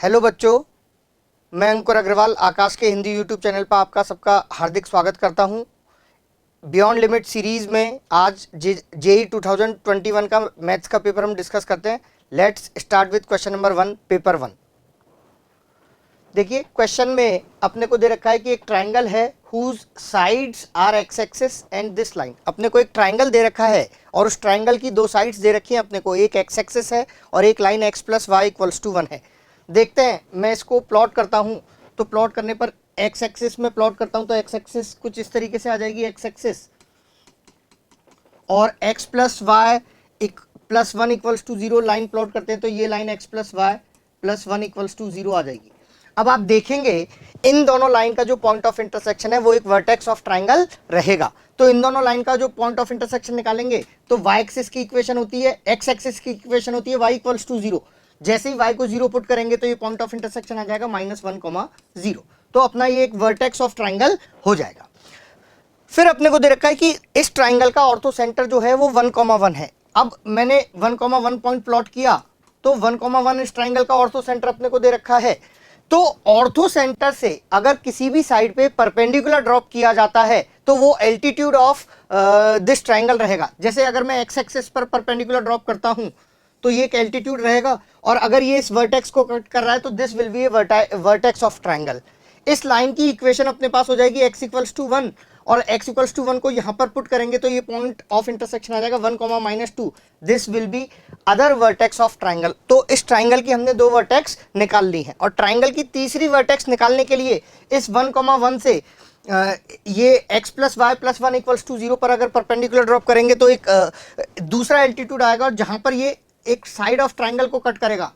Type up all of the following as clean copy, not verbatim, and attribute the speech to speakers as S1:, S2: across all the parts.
S1: Hello बच्चों, मैं अंकुर अग्रवाल आकाश के हिंदी यूट्यूब चैनल पर आपका सबका हार्दिक स्वागत करता हूं। बियॉन्ड लिमिट सीरीज़ में आज जेई 2021 का मैथ्स का पेपर हम डिस्कस करते हैं। Let's start with question number 1, paper 1। देखिए, क्वेश्चन में अपने को दे रखा है कि एक ट्राइंगल है whose sides are X axis and this line. अपने को एक ट्राइंगल दे रखा है और उस ट्राइंगल की दो साइड्स दे रखी हैं अपने को, एक एक्स एक्सिस है और एक line X plus Y equals to 1 है। देखते हैं, मैं इसको प्लॉट करता हूं तो प्लॉट करने पर एक्स एक्सिस में प्लॉट करता हूं तो एक्स एक्सिस कुछ इस तरीके से आ जाएगी, एक्स एक्सिस, और X plus Y plus 1 equals to 0 line plot करते हैं तो ये line X plus Y plus 1 equals to 0 आ जाएगी। अब आप देखेंगे इन दोनों लाइन का जो पॉइंट ऑफ इंटरसेक्शन है वो एक वर्टेक्स ऑफ ट्राइंगल रहेगा। तो इन दोनों लाइन का जो पॉइंट ऑफ इंटरसेक्शन निकालेंगे तो वाई एक्सिस की इक्वेशन होती है, एक्स एक्सिस की इक्वेशन होती है वाई इक्वल्स टू 0। जैसे ही y को 0 पुट करेंगे तो ये पॉइंट ऑफ इंटरसेक्शन आ जाएगा -1, 0। तो अपना ये एक वर्टेक्स ऑफ ट्राइंगल हो जाएगा। फिर अपने को दे रखा है कि इस ट्राइंगल का ऑर्थो सेंटर जो है वो 1,1 है। अब मैंने 1,1 पॉइंट प्लॉट किया तो 1,1 इस ट्राइंगल का ऑर्थो सेंटर अपने को दे रखा है। तो ऑर्थो सेंटर से अगर किसी भी साइड पे परपेंडिकुलर ड्रॉप किया जाता है तो वो एल्टीट्यूड ऑफ दिस ट्राइंगल रहेगा। जैसे अगर मैं एक्स एक्सिस पर परपेंडिकुलर ड्रॉप करता हूं तो ये एक एल्टीट्यूड रहेगा, और अगर ये इस वर्टेक्स को कट कर रहा है तो this will be A vertex of triangle. इस लाइन की इक्वेशन अपने पास हो जाएगी x इक्वल्स टू 1, और x इक्वल्स टू 1 को यहाँ पर पुट करेंगे तो ये पॉइंट ऑफ इंटरसेक्शन आ जाएगा 1,-2। This will be other vertex of triangle. तो इस ट्राइंगल की हमने दो वर्टेक्स निकाल ली हैं, और ट्राइंगल की तीसरी वर्टेक्स निकालने के लिए इस 1,1 से ये x plus Y plus 1 equals to 0 पर अगर परपेंडिकुलर ड्रॉप करेंगे तो एक दूसरा एल्टीट्यूड आएगा, और जहां पर ये एक साइड ऑफ ट्राइंगल को कट करेगा,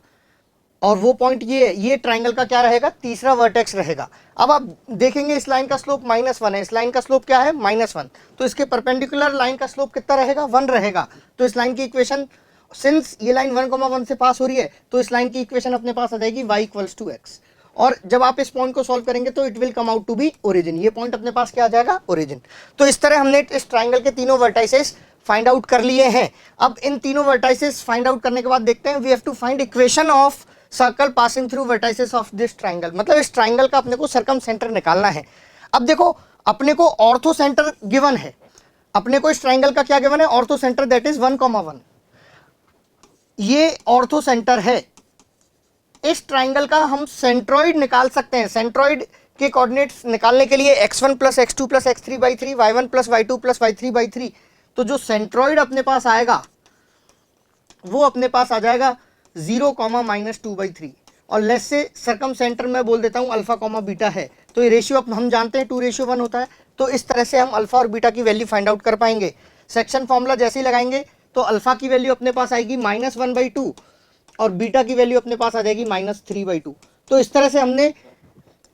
S1: और वो पॉइंट ये ट्राइंगल का क्या रहेगा, तीसरा वर्टेक्स रहेगा। अब आप देखेंगे इस लाइन का स्लोप -1 है, इस लाइन का स्लोप क्या है, -1। तो इसके परपेंडिकुलर लाइन का स्लोप कितना रहेगा, 1 रहेगा। तो इस लाइन की इक्वेशन, सिंस ये लाइन 1,1 से पास हो रही है तो इस लाइन की इक्वेशन अपने पास आ जाएगी y इक्वल्स टू x। और जब आप इस पॉइंट को सॉल्व करेंगे तो it will come out to be origin. ये पॉइंट अपने पास क्या आ जाएगा, ओरिजिन। तो इस तरह हमने इस ट्राइंगल के तीनों वर्टाइसेस फाइंड आउट कर लिए हैं। अब इन तीनों वर्टाइसेस फाइंड आउट करने के बाद देखते हैं we have to find equation of circle passing through vertices of this triangle. मतलब इस ट्राइंगल का अपने को सर्कम सेंटर निकालना है। अब देखो, अपने को ऑर्थो सेंटर गिवन है, अपने को इस ट्राइंगल का क्या गिवन है, ऑर्थो सेंटर, दैट इज 1,1। ये ऑर्थो सेंटर है। इस ट्राइंगल का हम सेंट्रॉइड निकाल सकते हैं। सेंट्रॉइड के कोऑर्डिनेट्स निकालने के लिए x1 plus x2 plus x3/3, y1 plus y2 plus y3/3। तो जो सेंट्रॉइड अपने पास आएगा वो अपने पास आ जाएगा 0, -2/3। और लेस से सर्कम सेंटर में बोल देता हूँ अल्फा, बीटा है। तो ये रेशियो हम जानते हैं 2:1 होता है। तो इस तरह से हम अल्फा और बीटा की वैल्यू फाइंड आउट कर पाएंगे। सेक्शन फॉर्मूला जैसे ही लगाएंगे तो अल्फा की वैल्यू अपने पास आएगी -1/2 और बीटा की वैल्यू अपने पास आ जाएगी -3/2। तो इस तरह से हमने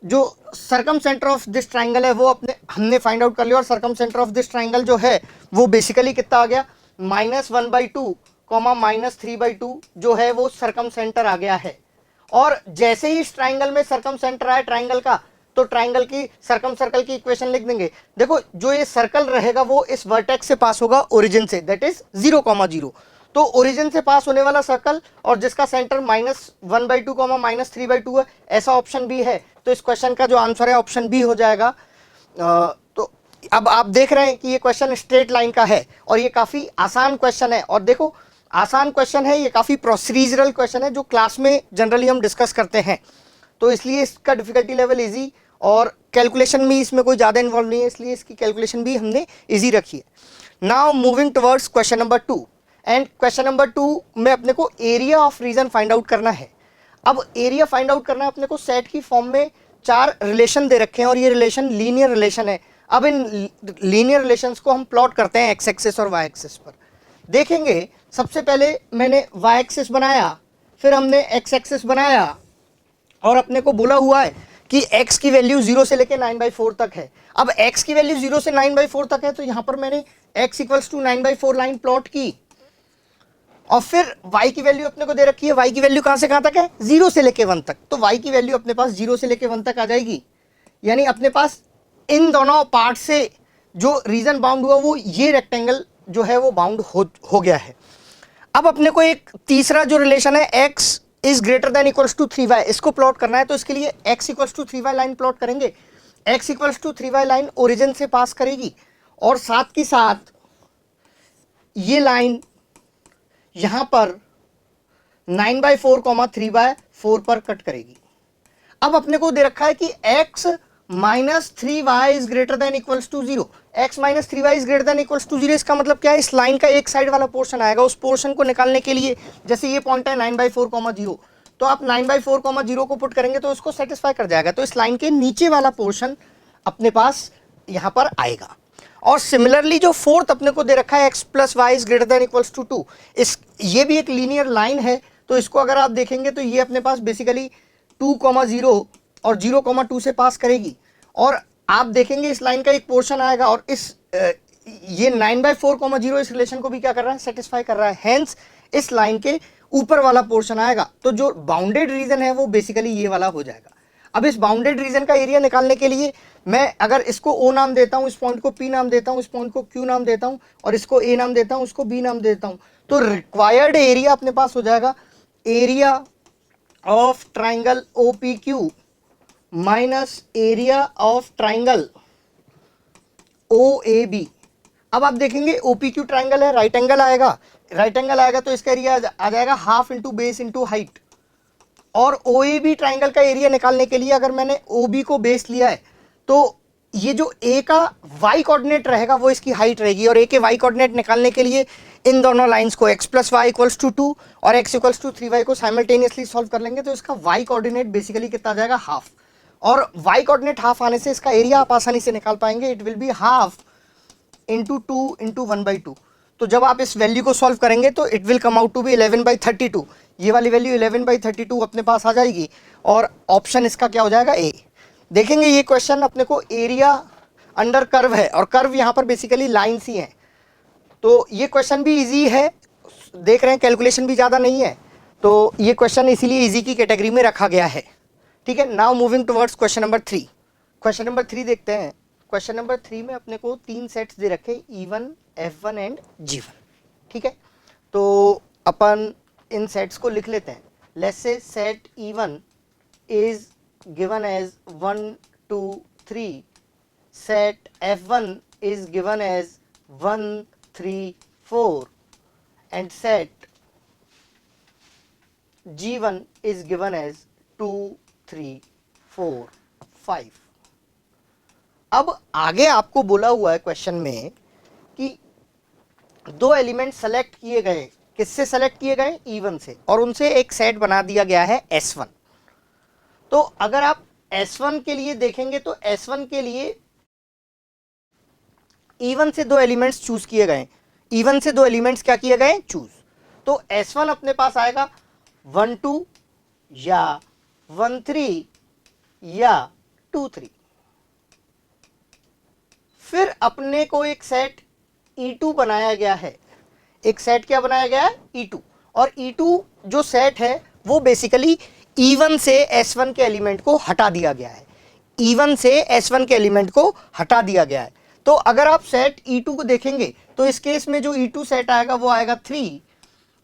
S1: जो circum centre of this triangle है वो हमने फाइंड आउट कर लिया। और circum centre of this triangle जो है वो बेसिकली कितना आ गया, -1/2, -3/2 जो है वो सर्कम सेंटर आ गया है। और जैसे ही इस ट्राइंगल में सर्कम सेंटर आया ट्राइंगल का, तो ट्राइंगल की सर्कम सर्कल की इक्वेशन लिख देंगे। देखो, जो ये सर्कल रहेगा वो इस वर्टेक्स से पास होगा ओरिजिन से, दैट इज 0,0। तो ओरिजिन से पास होने वाला सर्कल और जिसका सेंटर -1/2, -3/2 है, ऐसा ऑप्शन बी है। तो इस क्वेश्चन का जो आंसर है ऑप्शन बी हो जाएगा। तो अब आप देख रहे हैं कि ये क्वेश्चन स्ट्रेट लाइन का है और ये काफी आसान क्वेश्चन है। और देखो, आसान क्वेश्चन है, ये काफी प्रोसीजरल क्वेश्चन है जो क्लास में जनरली हम डिस्कस करते हैं, तो इसलिए इसका डिफिकल्टी लेवल इजी, और कैलकुलेशन भी इसमें कोई ज्यादा इन्वॉल्व नहीं है, इसलिए इसकी कैलकुलेशन भी हमने इजी रखी है। Now moving towards question number 2, and question number 2 में अपने को area of region find out करना है। अब एरिया फाइंड आउट करना है अपने को, सेट की फॉर्म में 4 रिलेशन दे रखे हैं और ये रिलेशन लीनियर रिलेशन है। अब इन लीनियर रिलेशंस को हम प्लॉट करते हैं एक्स एक्सिस और वाई एक्सिस पर। देखेंगे, सबसे पहले मैंने वाई एक्सिस बनाया, फिर हमने एक्स एक्सिस बनाया, और अपने को बोला हुआ है कि x की वैल्यू 0 से लेके 9/4 तक है। अब x की वैल्यू 0 से 9/4 तक है तो यहां पर मैंने x equals to 9/4 line plot की, और फिर y की वैल्यू अपने को दे रखी है। y की वैल्यू कहां से कहां तक है, 0 से लेके 1 तक। तो y की वैल्यू अपने पास 0 से लेके 1 तक आ जाएगी। यानी अपने पास इन दोनों पार्ट से जो रीजन बाउंड हुआ वो ये रेक्टेंगल जो है वो बाउंड हो गया है। अब अपने को एक तीसरा जो रिलेशन है x is greater than equals to 3y, इसको प्लॉट करना है तो इसके लिए x equals to 3y line plot करेंगे। x equals to 3y line origin से पास करेगी और साथ की साथ ये लाइन यहां पर 9/4 3/4 पर कट करेगी। अब अपने को दे रखा है कि x minus 3y is greater than equals to 0, x minus 3y is greater than equals to 0। इसका मतलब क्या है, इस लाइन का एक साइड वाला पोर्शन आएगा, उस पोर्शन को निकालने के लिए जैसे ये पॉइंट है 9/4 0, तो आप 9/4 0 को पुट करेंगे तो उसको सेटिस्फाई कर जाएगा। तो इस लाइन के नीचे वाला पोर्शन अपने पास यहां पर आएगा। और सिमिलरली जो फोर्थ अपने को दे रखा है x plus Y is greater than equals to 2, इस ये भी एक लीनियर लाइन है, तो इसको अगर आप देखेंगे तो ये अपने पास बेसिकली 2,0 और 0,2 से पास करेगी। और आप देखेंगे इस लाइन का एक पोर्शन आएगा और इस ये 9/4 0 इस रिलेशन को भी क्या कर रहा है, सेटिस्फाई कर रहा है। हेंस इस लाइन के ऊपर वाला पोर्शन आएगा, तो जो बाउंडेड रीजन है वो बेसिकली ये वाला हो जाएगा। अब इस बाउंडेड रीजन का एरिया निकालने के लिए मैं अगर इसको O नाम देता हूं, इस पॉइंट को P नाम देता हूं, इस पॉइंट को Q नाम देता हूं और इसको A नाम देता हूं, इसको B नाम देता हूं, तो रिक्वायर्ड एरिया अपने पास हो जाएगा area of triangle OPQ minus area of triangle OAB। अब आप देखेंगे OPQ ट्राइंगल है, राइट एंगल आएगा तो इसका एरिया आ जाएगा half into base into height. और OAB ट्राइंगल का एरिया निकालने के लिए अगर मैंने OB को बेस लिया है तो ये जो A का y कोऑर्डिनेट रहेगा वो इसकी हाइट रहेगी, और A के y कोऑर्डिनेट निकालने के लिए इन दोनों लाइंस को x plus Y equals to 2 और x इक्वल्स टू 3y को साइमल्टेनियसली सॉल्व कर लेंगे तो इसका y कोऑर्डिनेट बेसिकली कितना आ जाएगा, हाफ। और y कोऑर्डिनेट हाफ आने से इसका एरिया आप आसानी से निकाल पाएंगे, it will be half into 2 into 1/2। तो जब आप इस वैल्यू को सॉल्व करेंगे तो it will come out to be 11/32, ये वाली वैल्यू 11/32 अपने पास आ जाएगी और ऑप्शन इसका क्या हो जाएगा, ए। देखेंगे ये क्वेश्चन अपने को एरिया अंडर कर्व है और कर्व यहाँ पर बेसिकली लाइन्स ही हैं, तो ये क्वेश्चन भी इजी है, देख रहे हैं कैलकुलेशन भी ज़्यादा नहीं है, तो ये क्वेश्चन इसीलिए इजी की कैटेगरी में रखा गया है। ठीक है, now moving towards question number 3। Question number 3 देखते हैं। क्वेश्चन नंबर 3 में अपने को 3 सेट्स दे रखे, E1, F1 एंड G1। ठीक है, तो अपन इन सेट्स को लिख लेते हैं। Let's say set E1 is given as 1 2 3, set F1 is given as 1 3 4 and set G1 is given as 2 3 4 5। अब आगे आपको बोला हुआ है क्वेश्चन में कि दो एलिमेंट सेलेक्ट किए गए, किससे सेलेक्ट किए गए, E1 से, और उनसे एक सेट बना दिया गया है S1। तो अगर आप S1 के लिए देखेंगे तो S1 के लिए E1 से दो एलिमेंट्स चूज किए गए, E1 से दो एलिमेंट्स क्या किए गए, चूज। तो S1 अपने पास आएगा 1 2 या 1 3 या 2 3। फिर अपने को एक सेट E2 बनाया गया है, एक सेट क्या बनाया गया है, E2। और E2 जो सेट है वो बेसिकली E1 से S1 के एलिमेंट को हटा दिया गया है, E1 से S1 के एलिमेंट को हटा दिया गया है। तो अगर आप सेट E2 को देखेंगे तो इस केस में जो E2 सेट आएगा वो आएगा 3,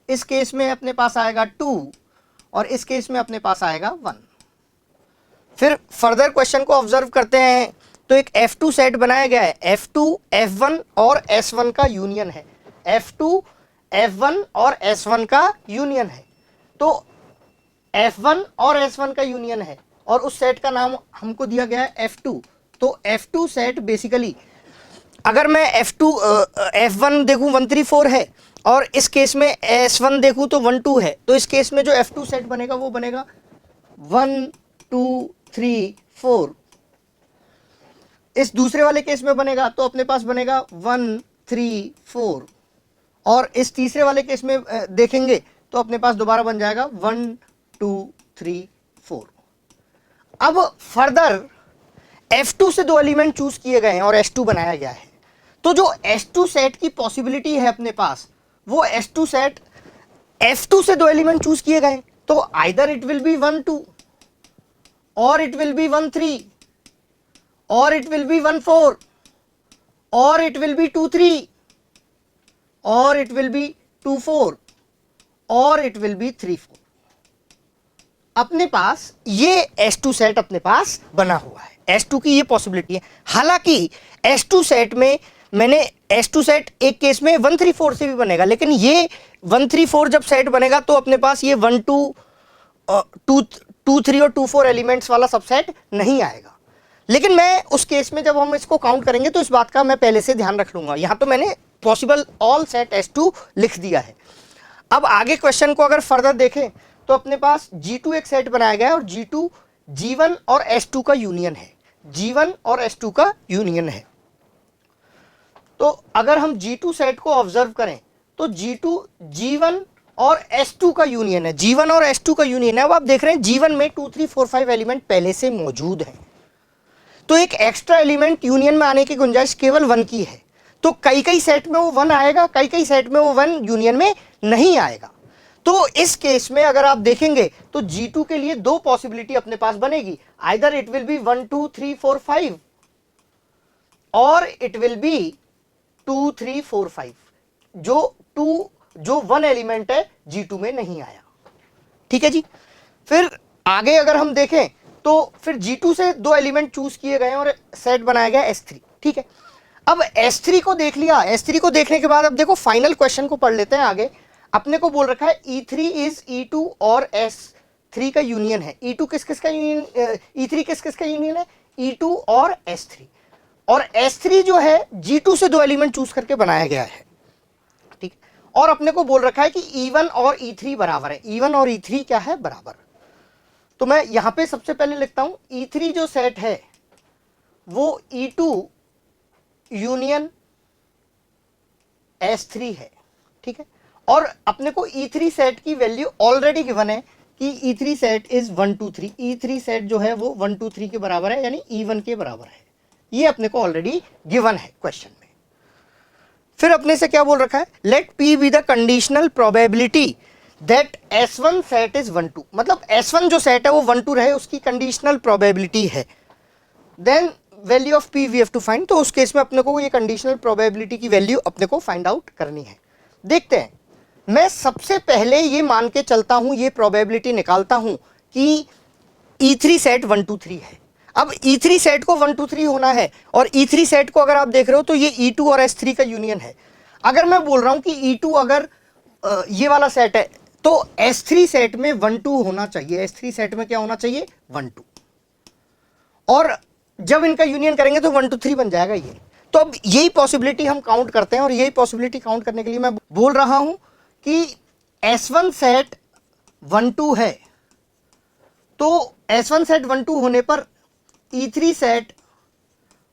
S1: इस केस में अपने पास आएगा 2 और इस केस में अपने पास आएगा 1। फिर फर्दर क्वेश्चन को ऑब्जर्व करते हैं तो एक F2 सेट बनाया गया है, F2 F1 और S1 का यूनियन है, F2 F1 और S1 का यूनियन है। तो F1 और S1 का यूनियन है और उस सेट का नाम हमको दिया गया है F2। तो F2 सेट बेसिकली अगर मैं F1 देखूं 1 3 4 है और इस केस में S1 देखूं तो 1 2 है, तो इस केस में जो F2 सेट बनेगा वो बनेगा 1 2 3 4। इस दूसरे वाले केस में बनेगा तो अपने पास बनेगा 1 3 4 और इस तीसरे वाले केस में देखेंगे तो अपने पास दोबारा बन जाएगा 1 2 3 4। अब फर्दर F2 से दो एलिमेंट चूज किए गए हैं और S2 बनाया गया है, तो जो S2 सेट की पॉसिबिलिटी है अपने पास वो S2 सेट F2 से दो एलिमेंट चूज किए गए, तो आइदर इट विल बी 1 2 और इट विल बी 1 3 और इट विल बी 1 4 और इट विल बी 2 3 और इट विल बी 2 4 और इट विल बी 3 4। अपने पास ये S2 सेट अपने पास बना हुआ है, S2 की ये पॉसिबिलिटी है। हालांकि S2 सेट में मैंने S2 सेट एक केस में 1 3 4 से भी बनेगा, लेकिन ये 1 3 4 जब सेट बनेगा तो अपने पास ये 1 2 2 3 और 2 4 एलिमेंट्स वाला सबसेट नहीं आएगा। लेकिन मैं उस केस में जब हम इसको काउंट करेंगे तो इस बात का मैं पहले से ध्यान रख लूंगा। यहां तो मैंने पॉसिबल ऑल सेट S2 लिख दिया है। अब आगे क्वेश्चन को अगर फर्दर देखें तो अपने पास G2 एक सेट बनाया गया है और G2 G1 और S2 का यूनियन है, G1 और S2 का यूनियन है। तो अगर हम G2 सेट को ऑब्जर्व करें तो G2 G1 और S2 का यूनियन है, G1 और S2 का यूनियन है। अब आप देख रहे हैं G1 में 2 3 4 5 एलिमेंट पहले से मौजूद हैं, तो एक एक्स्ट्रा एलिमेंट यूनियन में आने की गुंजाइश केवल 1 की है। तो कई कई सेट में वो 1 आएगा, कई कई सेट में वो 1 यूनियन में नहीं आएगा। तो इस केस में अगर आप देखेंगे तो G2 के लिए दो पॉसिबिलिटी अपने पास बनेगी, आइदर इट विल बी 1 2 3 4 5 और इट विल बी 2 3 4 5, जो 1 एलिमेंट है G2 में नहीं आया। ठीक है जी। फिर आगे अगर हम देखें तो फिर G2 से दो एलिमेंट चूज किए गए और सेट बनाया गया S3। ठीक है, अब S3 को देख लिया, S3 को देखने के बाद अब देखो फाइनल क्वेश्चन को पढ़ लेते हैं। आगे अपने को बोल रखा है E3 इज E2 और S3 का यूनियन है। E2 किस किस का यूनियन, E3 किस किस का यूनियन है, E2 और S3। और S3 जो है G2 से दो एलिमेंट चूज करके बनाया गया है। ठीक, और अपने को बोल रखा है कि E1 और E3 बराबर है, E1 और E3 क्या है, बराबर। तो मैं यहां पे सबसे पहले लिखता हूं E3 जो सेट है वो E2 यूनियन S3 है। ठीक है, और अपने को E3 सेट की वैल्यू ऑलरेडी गिवन है कि E3 set is 1 2 3, E3 set जो है वो 1 2 3 के बराबर है, यानी E1 के बराबर है। ये अपने को ऑलरेडी गिवन है क्वेश्चन में। फिर अपने से क्या बोल रखा है, let P be the conditional probability that S1 set is 1 2, मतलब S1 जो सेट है वो 1 2 रहे, उसकी कंडीशनल प्रोबेबिलिटी है। Then value of P we have to find, तो उस केस में अपने को ये कंडीशनल प्रोबेबिलिटी की वैल्यू अपने को फाइंड आउट करनी है। देखते हैं, मैं सबसे पहले ये मान के चलता हूं, ये प्रोबेबिलिटी निकालता हूं कि E3 सेट 1 2 3 है। अब E3 सेट को 1 2 3 होना है और E3 सेट को अगर आप देख रहे हो तो ये E2 और S3 का यूनियन है। अगर मैं बोल रहा हूं कि E2 अगर ये वाला सेट है तो S3 सेट में 1 2 होना चाहिए, S3 सेट में क्या होना चाहिए, 1 2, और जब इनका यूनियन करेंगे तो 1 2 3 बन जाएगा ये। तो अब यही पॉसिबिलिटी हम काउंट करते हैं और यही पॉसिबिलिटी काउंट करने के लिए मैं बोल रहा हूं कि S1 सेट 1 2 है, तो S1 सेट 1 2 होने पर E3 सेट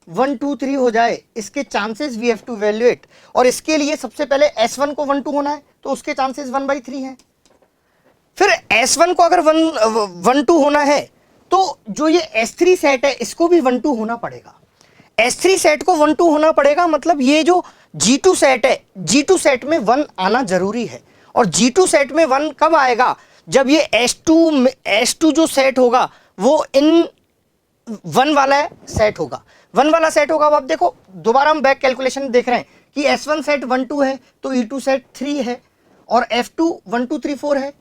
S1: 1 2 3 हो जाए, इसके chances we have to evaluate. और इसके लिए सबसे पहले S1 को 1 2 होना है तो उसके चांसेस 1/3 हैं। फिर S1 को अगर 1 2 होना है तो जो ये S3 सेट है इसको भी 1 2 होना पड़ेगा। S3 सेट को 1 2 होना पड़ेगा, मतलब ये जो G2 सेट है, G2 सेट में 1 आना जरूरी है। और G2 सेट में 1 कब आएगा, जब ये S2 जो सेट होगा वो इन 1 वाला सेट होगा, 1 वाला सेट होगा। अब आप देखो दोबारा हम बैक कैलकुलेशन देख रहे हैं कि S1 सेट 1 2 है तो E2 सेट 3 है और F2 1 2 3 4 है।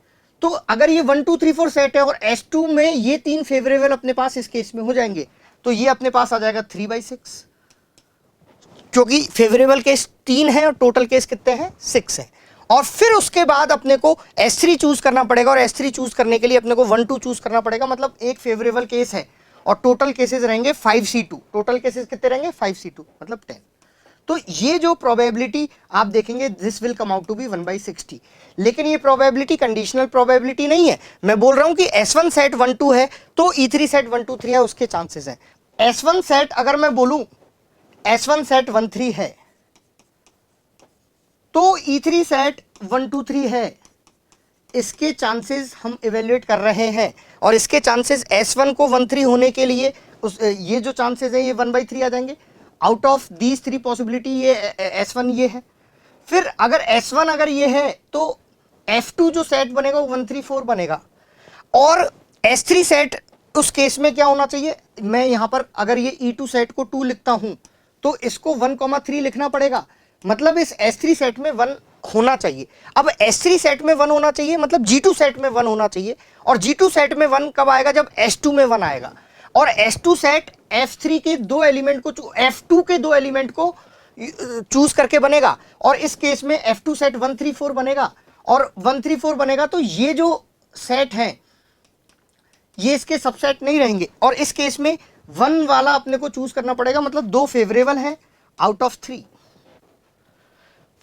S1: तो अगर ये 1 2 3 4 सेट है और S2 में ये 3 फेवरेबल अपने पास इस केस में हो जाएंगे, तो ये अपने पास आ जाएगा 3/6, क्योंकि फेवरेबल केस 3 है और टोटल केस कितने हैं, 6 है। और फिर उसके बाद अपने को S3 चूज करना पड़ेगा और S3 चूज करने के लिए अपने को 1 2 चूज करना पड़ेगा, मतलब एक फेवरेबल केस है और टोटल केसेस रहेंगे 5C2। टोटल केसेस कितने रहेंगे, 5C2 मतलब 10। तो ये जो प्रोबेबिलिटी आप देखेंगे this will come out to be 1/60। लेकिन ये प्रोबेबिलिटी कंडीशनल प्रोबेबिलिटी नहीं है। मैं बोल रहा हूं कि S1 सेट 1 2 है तो E3 सेट 1 2 3 है, उसके चांसेस हैं। S1 सेट अगर मैं बोलूं S1 सेट 1 3 है तो E3 सेट 1 2 3 है, इसके चांसेस हम इवेल्युएट कर रहे हैं। और इसके चांसेस S1 को 1 3 होने के लिए ये जो चांसेस है ये 1/3 आ जाएंगे। आउट ऑफ दीज 3 पॉसिबिलिटी ये S1 ये है। फिर अगर S1 अगर ये है तो F2 जो सेट बनेगा वो 1 3 4 बनेगा। और S3 सेट उस केस में क्या होना चाहिए, मैं यहां पर अगर ये E2 सेट को 2 लिखता हूं तो इसको 1, 3 लिखना पड़ेगा, मतलब इस S3 सेट में 1 होना चाहिए। अब S3 सेट में 1 होना चाहिए, मतलब G2 सेट में 1 होना चाहिए, और G2 सेट में 1 कब आएगा, जब S2 में 1 आएगा। और S2 सेट F3 के दो एलिमेंट को, F2 के दो एलिमेंट को चूज करके बनेगा, और इस केस में F2 सेट 1 3 4 बनेगा, और 1 3 4 बनेगा तो ये जो सेट है ये इसके सबसेट नहीं रहेंगे, और इस केस में 1 वाला अपने को चूज करना पड़ेगा, मतलब 2 फेवरेबल हैं आउट ऑफ 3।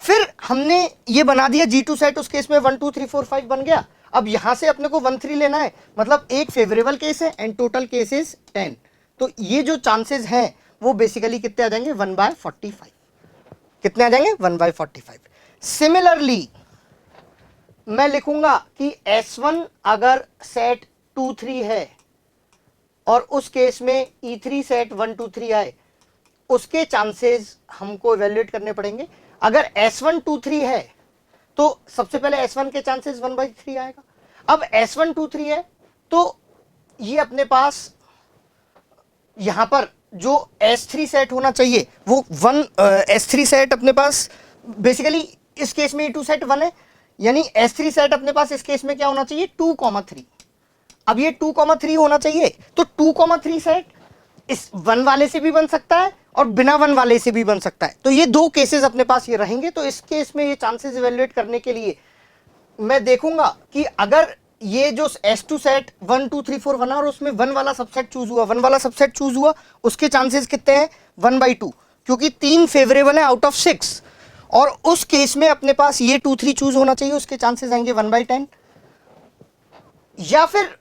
S1: फिर हमने ये बना दिया G2 सेट, उस केस में 1 2 3 4 5 बन गया। अब यहां से अपने को 1 3 लेना है, मतलब एक फेवरेबल केस है एंड टोटल केसेस 10। तो ये जो चांसेस हैं वो बेसिकली कितने आ जाएंगे, 1/45। कितने आ जाएंगे, 1/45। सिमिलरली मैं लिखूंगा कि S1 अगर सेट 2 3 है और उस केस में E3 सेट 1 2 3 आए, उसके चांसेस हमको इवेल्युएट करने पड़ेंगे। अगर S1 2 3 है तो सबसे पहले S1 के चांसेस 1/3 आएगा। अब S1 2 3 है तो ये अपने पास यहां पर जो S3 सेट होना चाहिए वो S3 सेट अपने पास बेसिकली इस केस में E2 सेट 1 है, यानी S3 सेट अपने पास इस केस में क्या होना चाहिए, 2,3। अब ये 2,3 होना चाहिए, तो 2,3 सेट इस 1 वाले से भी बन सकता है और बिना 1 वाले से भी बन सकता है। तो ये दो केसेस अपने पास ये रहेंगे। तो इस केस में ये चांसेस इवेल्युएट करने के लिए मैं देखूंगा कि अगर ये जो S2 सेट 1 2 3 4 बना और उसमें 1 वाला सबसेट चूज हुआ, 1 वाला सबसेट चूज हुआ, उसके चांसेस कितने हैं, 1/2, क्योंकि 3 फेवरेबल है आउट ऑफ 6। और उस केस में अपने पास ये 2 3 चूज होना चाहिए, उसके चांसेस आएंगे 1/10। या फिर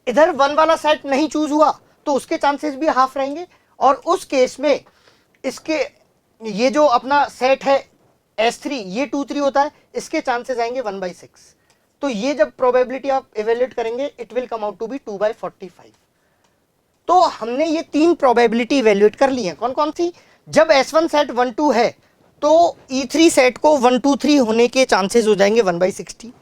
S1: इधर 1 वाला सेट नहीं चूज हुआ तो उसके चांसेस भी हाफ रहेंगे, और उस केस में इसके ये जो अपना सेट है S3 ये 2 3 होता है, इसके चांसेस आएंगे 1/6। तो ये जब प्रोबेबिलिटी आप इवेल्युएट करेंगे it will come out to be 2/45। तो हमने ये 3 प्रोबेबिलिटी इवेल्युएट कर ली है। कौन कौन सी, जब S1 सेट 1 2 है तो E3 सेट को 1 2 3 होने के चांसेस हो जाएंगे 1/60।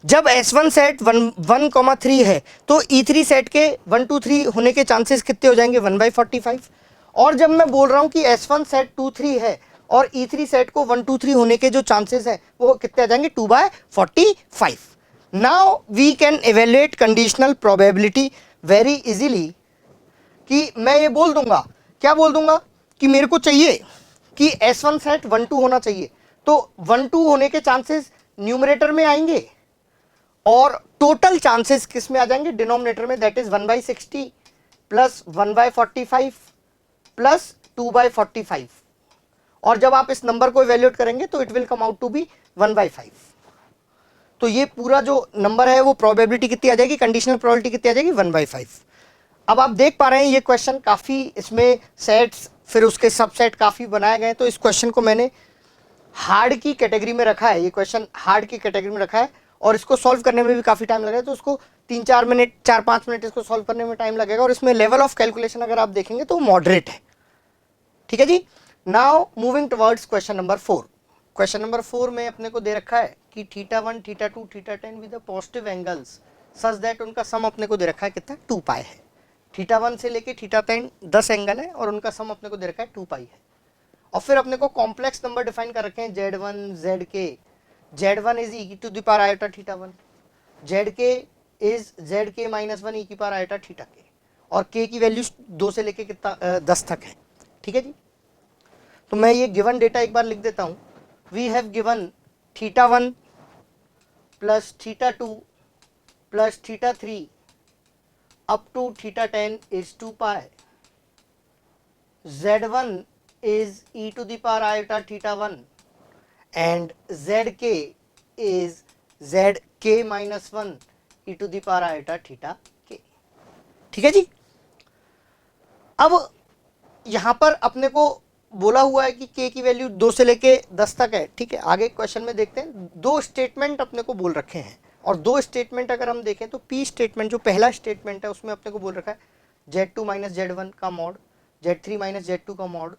S1: जब S1 सेट 1,3 है तो E3 सेट के 1 2 3 होने के चांसेस कितने हो जाएंगे, 1/45। और जब मैं बोल रहा हूं कि S1 सेट 2 3 है और E3 सेट को 1 2 3 होने के जो चांसेस हैं वो कितने आ जाएंगे, 2/45। Now we can evaluate conditional probability very easily, कि मैं ये बोल दूंगा, क्या बोल दूंगा, कि मेरे को चाहिए कि S1 सेट 1 2 होना चाहिए, तो 1 2 होने के चांसेस न्यूमरेटर में आएंगे और टोटल चांसेस किस में आ जाएंगे, डिनोमिनेटर में, दैट इज 1/60 प्लस 1/45 प्लस 2/45। और जब आप इस नंबर को इवेल्युएट करेंगे तो it will come out to be 1/5। तो ये पूरा जो नंबर है वो प्रोबेबिलिटी कितनी आ जाएगी, कंडीशनल प्रोबेबिलिटी कितनी आ जाएगी, 1/5। अब आप देख पा रहे हैं ये क्वेश्चन काफी, इसमें सेट्स फिर उसके सबसेट काफी बनाए गए, तो इस क्वेश्चन को मैंने हार्ड की कैटेगरी में रखा है, ये क्वेश्चन हार्ड की कैटेगरी में रखा है, और इसको सॉल्व करने में भी काफी टाइम लगेगा। तो उसको 3-4 मिनट 4-5 मिनट इसको सॉल्व करने में टाइम लगेगा, और इसमें लेवल ऑफ कैलकुलेशन अगर आप देखेंगे तो मॉडरेट है। ठीक है जी। Now moving towards question number 4। Question number 4 में अपने को दे रखा है कि θ1 θ2 θ10 with positive angles such that उनका सम अपने को दे रखा है कितना, 2π है। θ1 से लेके θ10 10 एंगल है और उनका सम अपने को दे रखा है 2π है। और फिर अपने को कॉम्प्लेक्स नंबर डिफाइन कर रखे हैं, Z1 ZK, Z1 is e⁻i θ1, ZK is ZK - 1 e⁻i θk, और k की वैल्यू 2 से लेके कितना 10 तक है। ठीक है जी। तो मैं ये गिवन डेटा एक बार लिख देता हूं। We have given θ1 plus θ2 plus θ3 up to θ10 is 2π, Z1 is e⁻i θ1 and ZK is ZK - 1 e⁻i θk। ठीक है जी। अब यहां पर अपने को बोला हुआ है कि k की वैल्यू 2 से लेके 10 तक है। ठीक है, आगे क्वेश्चन में देखते हैं। 2 स्टेटमेंट अपने को बोल रखे हैं, और 2 स्टेटमेंट अगर हम देखें तो P स्टेटमेंट जो पहला स्टेटमेंट है उसमें अपने को बोल रखा है Z2 - Z1 का मॉड, Z3 - Z2 का mod,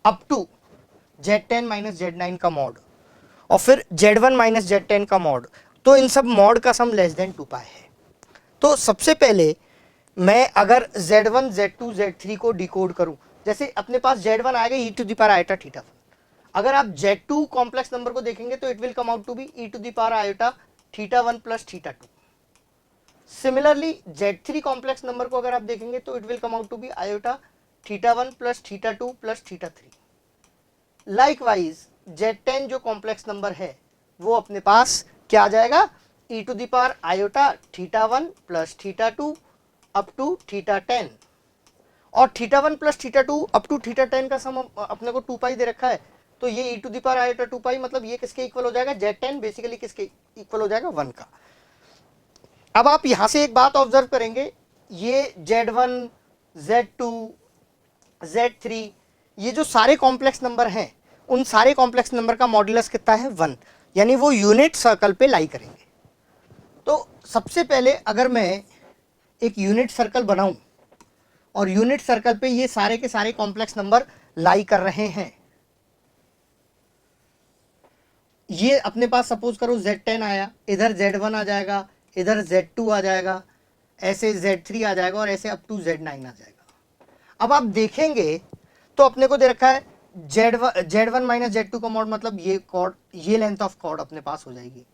S1: up to Z10 - Z9 का मॉड, और फिर Z1 - Z10 का मॉड। तो इन सब मॉड का सम लेस देन 2π है। तो सबसे पहले मैं अगर Z1 Z2 Z3 को डिकोड करूं, जैसे अपने पास Z1 आएगा e⁻i θ1, अगर आप Z2 कॉम्प्लेक्स नंबर को देखेंगे तो it will come out to be e to the power iota theta 1 plus theta 2। Similarly Z3 complex number को अगर आप देखेंगे तो it will come out to be iota theta 1 plus theta 2 plus theta 3। Likewise Z10 जो complex number है वो अपने पास क्या आ जाएगा, e to the power iota theta 1 plus theta 2 up to theta 10। और theta 1 plus theta 2 up to theta 10 का सम अपने को 2 पाई दे रखा है, तो ये e to the power iota 2 pi, मतलब ये किसके इक्वल हो जाएगा, Z10 बेसिकली किसके इक्वल हो जाएगा, 1 का। अब आप यहां से एक बात ऑब्जर्व करेंगे, ये Z1 Z2 Z3 ये जो सारे कॉम्प्लेक्स नंबर हैं उन सारे कॉम्प्लेक्स नंबर का मॉड्यूलस कितना है, 1, यानी वो यूनिट सर्कल पे लाई करेंगे। तो सबसे पहले अगर मैं एक यूनिट सर्कल बनाऊं और यूनिट सर्कल पे ये सारे के सारे कॉम्प्लेक्स नंबर लाई कर रहे हैं, ये अपने पास सपोज करो Z10 आया, इधर Z1 आ जाएगा, इधर Z2 आ जाएगा, ऐसे Z3 आ जाएगा और ऐसे अप टू Z9 आ जाएगा। अब आप देखेंगे तो अपने को दे रखा है Z1 माइनस Z2 का मॉड, मतलब ये कॉर्ड, ये लेंथ ऑफ कॉर्ड अपने पास हो जाएगी,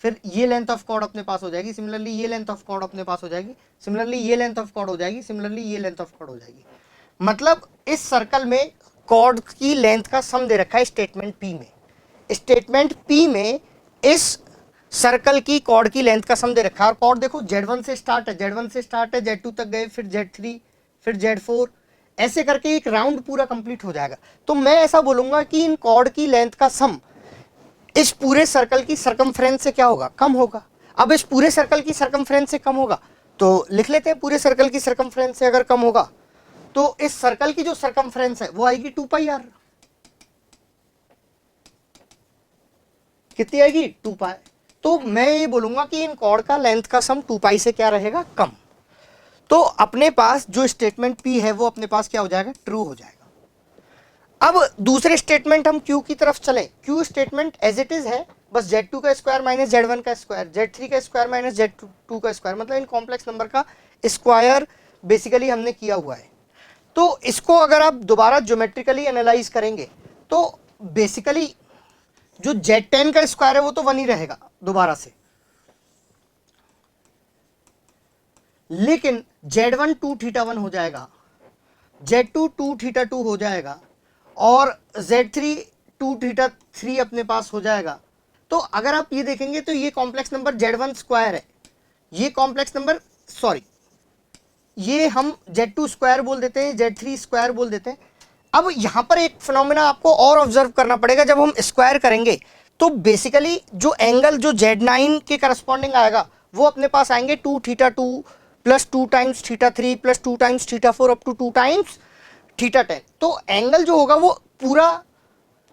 S1: फिर ये लेंथ ऑफ कॉर्ड अपने पास हो जाएगी, सिमिलरली ये लेंथ ऑफ कॉर्ड अपने पास हो जाएगी, सिमिलरली ये लेंथ ऑफ कॉर्ड हो जाएगी, सिमिलरली ये लेंथ ऑफ कॉर्ड हो जाएगी। मतलब इस सर्कल में कॉर्ड की लेंथ का सम दे रखा है स्टेटमेंट P में। स्टेटमेंट P में इस सर्कल की कॉर्ड की लेंथ का सम दे रखा है, और कॉर्ड देखो Z1 से स्टार्ट है, Z1 से स्टार्ट है, Z2 तक गए, फिर Z3, फिर Z4, ऐसे करके एक राउंड पूरा कंप्लीट हो जाएगा। तो मैं ऐसा बोलूंगा कि इन कॉर्ड की लेंथ का सम इस पूरे सर्कल की सरकमफ्रेंस से क्या होगा, कम होगा। अब इस पूरे सर्कल की सरकमफ्रेंस से कम होगा तो लिख लेते हैं, पूरे सर्कल की सरकमफ्रेंस से अगर कम होगा तो इस सर्कल की जो सरकमफ्रेंस है वो आएगी 2 पाई आर। कितनी आएगी, 2 पाई। तो मैं ये बोलूंगा कि इन कॉर्ड का लेंथ का सम 2 पाई से क्या रहेगा, कम। तो अपने पास जो स्टेटमेंट P है वो अपने पास क्या हो जाएगा, ट्रू हो जाएगा। अब दूसरे स्टेटमेंट हम Q की तरफ चलें। Q statement as it is है, बस Z2 का स्क्वायर माइनस Z1 का स्क्वायर, Z3 का स्क्वायर माइनस Z2 का स्क्वायर, मतलब इन कॉम्प्लेक्स नंबर का स्क्वायर बेसिकली हमने किया हुआ है। तो इसको अगर आप दोबारा ज्योमेट्रिकली एनालाइज करेंगे तो बेसिकली जो Z10 का स्क्वायर है वो तो 1 ही रहेगा दोबारा से, लेकिन Z1 2 थीटा 1 हो जाएगा, Z2 2 थीटा 2 हो जाएगा, और Z3 2 थीटा 3 अपने पास हो जाएगा। तो अगर आप ये देखेंगे तो ये कॉम्प्लेक्स नंबर Z1 स्क्वायर है, ये कॉम्प्लेक्स नंबर, सॉरी ये हम Z2 स्क्वायर बोल देते हैं, Z3 स्क्वायर बोल देते हैं। अब यहां पर एक फिनोमेना आपको और ऑब्जर्व करना पड़ेगा, जब हम स्क्वायर करेंगे तो बेसिकली जो एंगल जो Z9 के करस्पॉन्डिंग आएगा वो अपने पास आएंगे 2 theta 2 plus 2 times theta 3 plus 2 times theta 4 up to 2 times theta 10। तो एंगल जो होगा वो पूरा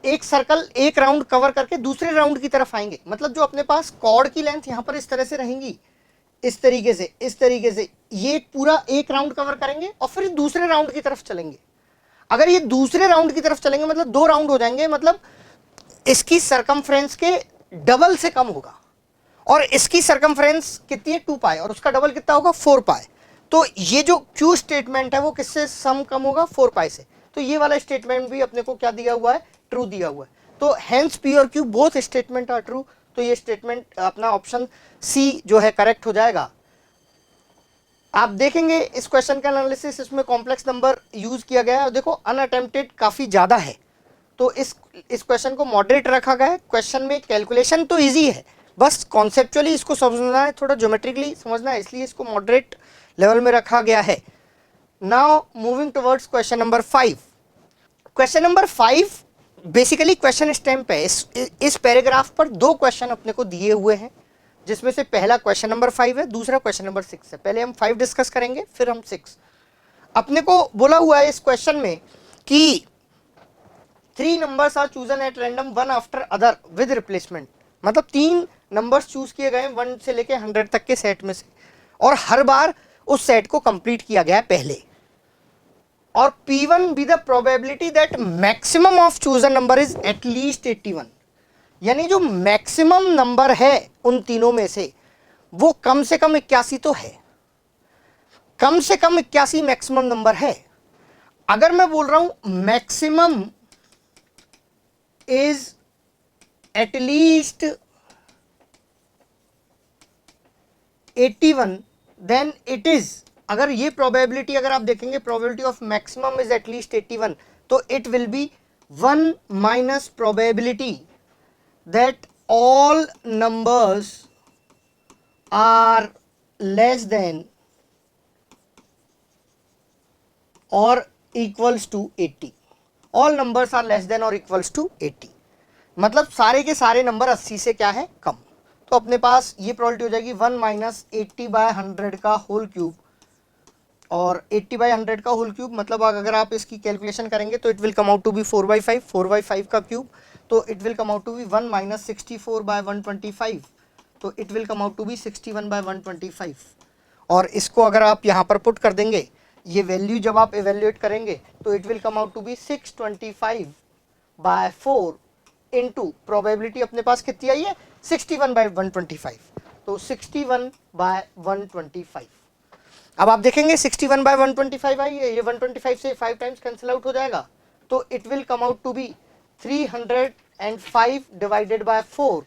S1: एक सर्कल एक राउंड कवर करके दूसरे राउंड की तरफ आएंगे। मतलब जो अपने पास कॉर्ड की लेंथ यहाँ पर इस तरह से रहेंगी, इस तरीके से ये पूरा एक राउंड कवर करेंगे और फिर दूसरे राउंड की तरफ चलेंगे। अगर ये दूसरे राउंड की तरफ चलेंगे मतलब 2 राउंड हो जाएंगे, मतलब इसकी सरकमफ्रेंस के डबल से कम होगा, और इसकी सरकमफ्रेंस कितनी है, 2 पाई, और उसका डबल कितना होगा, 4 पाई। तो ये जो Q स्टेटमेंट है वो किससे सम कम होगा, 4 पाई से। तो ये वाला स्टेटमेंट भी अपने को क्या दिया हुआ है, ट्रू दिया हुआ है। तो हेंस P और Q both statement are true. तो ये स्टेटमेंट अपना ऑप्शन C जो है करेक्ट हो जाएगा। आप देखेंगे इस क्वेश्चन का एनालिसिस, इसमें कॉम्प्लेक्स नंबर यूज किया गया है और देखो अनअटेम्प्टेड काफी ज्यादा है, तो इस क्वेश्चन को मॉडरेट रखा गया है। क्वेश्चन में कैलकुलेशन तो इजी है, बस कॉन्सेप्चुअली इसको समझना है, थोड़ा ज्योमेट्रिकली समझना है, इसलिए इसको मॉडरेट लेवल में रखा गया है। Now moving towards question number 5। Question number 5 basically question stamp है। इस पैराग्राफ पर 2 क्वेश्चन अपने को दिए हुए हैं, जिसमें से पहला क्वेश्चन नंबर 5 है, दूसरा क्वेश्चन नंबर 6 है। पहले हम 5 डिस्कस करेंगे, फिर हम 6। अपने को बोला हुआ है इस क्वेश्चन में कि 3 numbers are chosen at random one after other with replacement, मतलब 3 नंबर्स चूज किए गए 1 से लेके 100 तक के सेट में से, और हर बार उस सेट को कंप्लीट किया गया पहले। और P1 be the probability that maximum of chosen number is at least 81, यानी जो मैक्सिमम नंबर है उन तीनों में से वो कम से कम 81 तो है, कम से कम 81 मैक्सिमम नंबर है। अगर मैं बोल रहा हूं maximum is at least 81, then it is, अगर ये probability अगर आप देखेंगे probability of maximum is at least 81, तो it will be 1 minus probability that all numbers are less than or equals to 80. All numbers are less than or equals to 80, मतलब सारे के सारे नंबर 80 से क्या है, कम। तो अपने पास ये प्रोबेबिलिटी हो जाएगी 1 माइनस 80/100 का होल क्यूब, और 80/100 का होल क्यूब मतलब अगर आप इसकी कैलकुलेशन करेंगे तो it will come out to be 4/5, 4/5 का क्यूब, तो it will come out to be 1 minus 64/125, तो it will come out to be 61/125। और इसको अगर आप यहाँ पर पुट कर देंगे, ये वैल्यू जब आप इवेल्युएट करेंगे तो it will come out to be 625/4 into probability अपने पास कितनी आई है, 61/125, तो 61/125। अब आप देखेंगे 61/125 आई है, ये 125 से 5 टाइम्स कैंसिल आउट हो जाएगा, तो it will come out to be 305 divided by 4,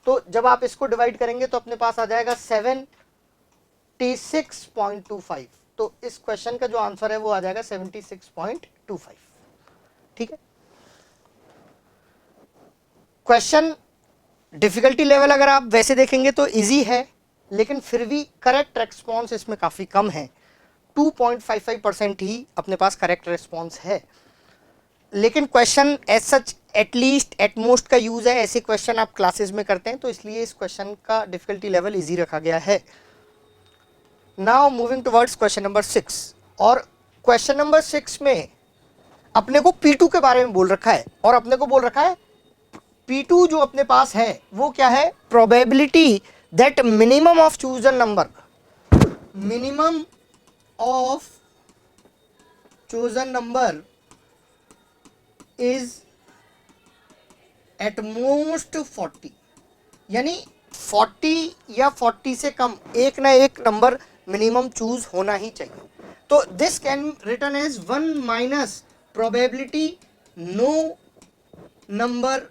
S1: तो जब आप इसको डिवाइड करेंगे तो अपने पास आ जाएगा 76.25, तो इस क्वेश्चन का जो आंसर है वो आ जाएगा 76.25। ठीक है, क्वेश्चन डिफिकल्टी लेवल अगर आप वैसे देखेंगे तो इजी है, लेकिन फिर भी करेक्ट रेस्पॉन्स इसमें काफी कम है, 2.55% ही अपने पास करेक्ट रेस्पॉन्स है। लेकिन question as such at least at most का यूज है, ऐसे क्वेश्चन आप क्लासेस में करते हैं, तो इसलिए इस क्वेश्चन का डिफिकल्टी लेवल इजी रखा गया है। Now moving towards question number 6, और क्वेश्चन नंबर 6 में अपने को P2 के बारे में बोल रखा है, और अपने को बोल रखा है P2 जो अपने पास है वो क्या है, probability that minimum of chosen number, minimum of chosen number is at most 40, यानी 40 या 40 से कम एक ना एक नंबर मिनिमम चूज होना ही चाहिए। तो this can written as 1 minus probability no number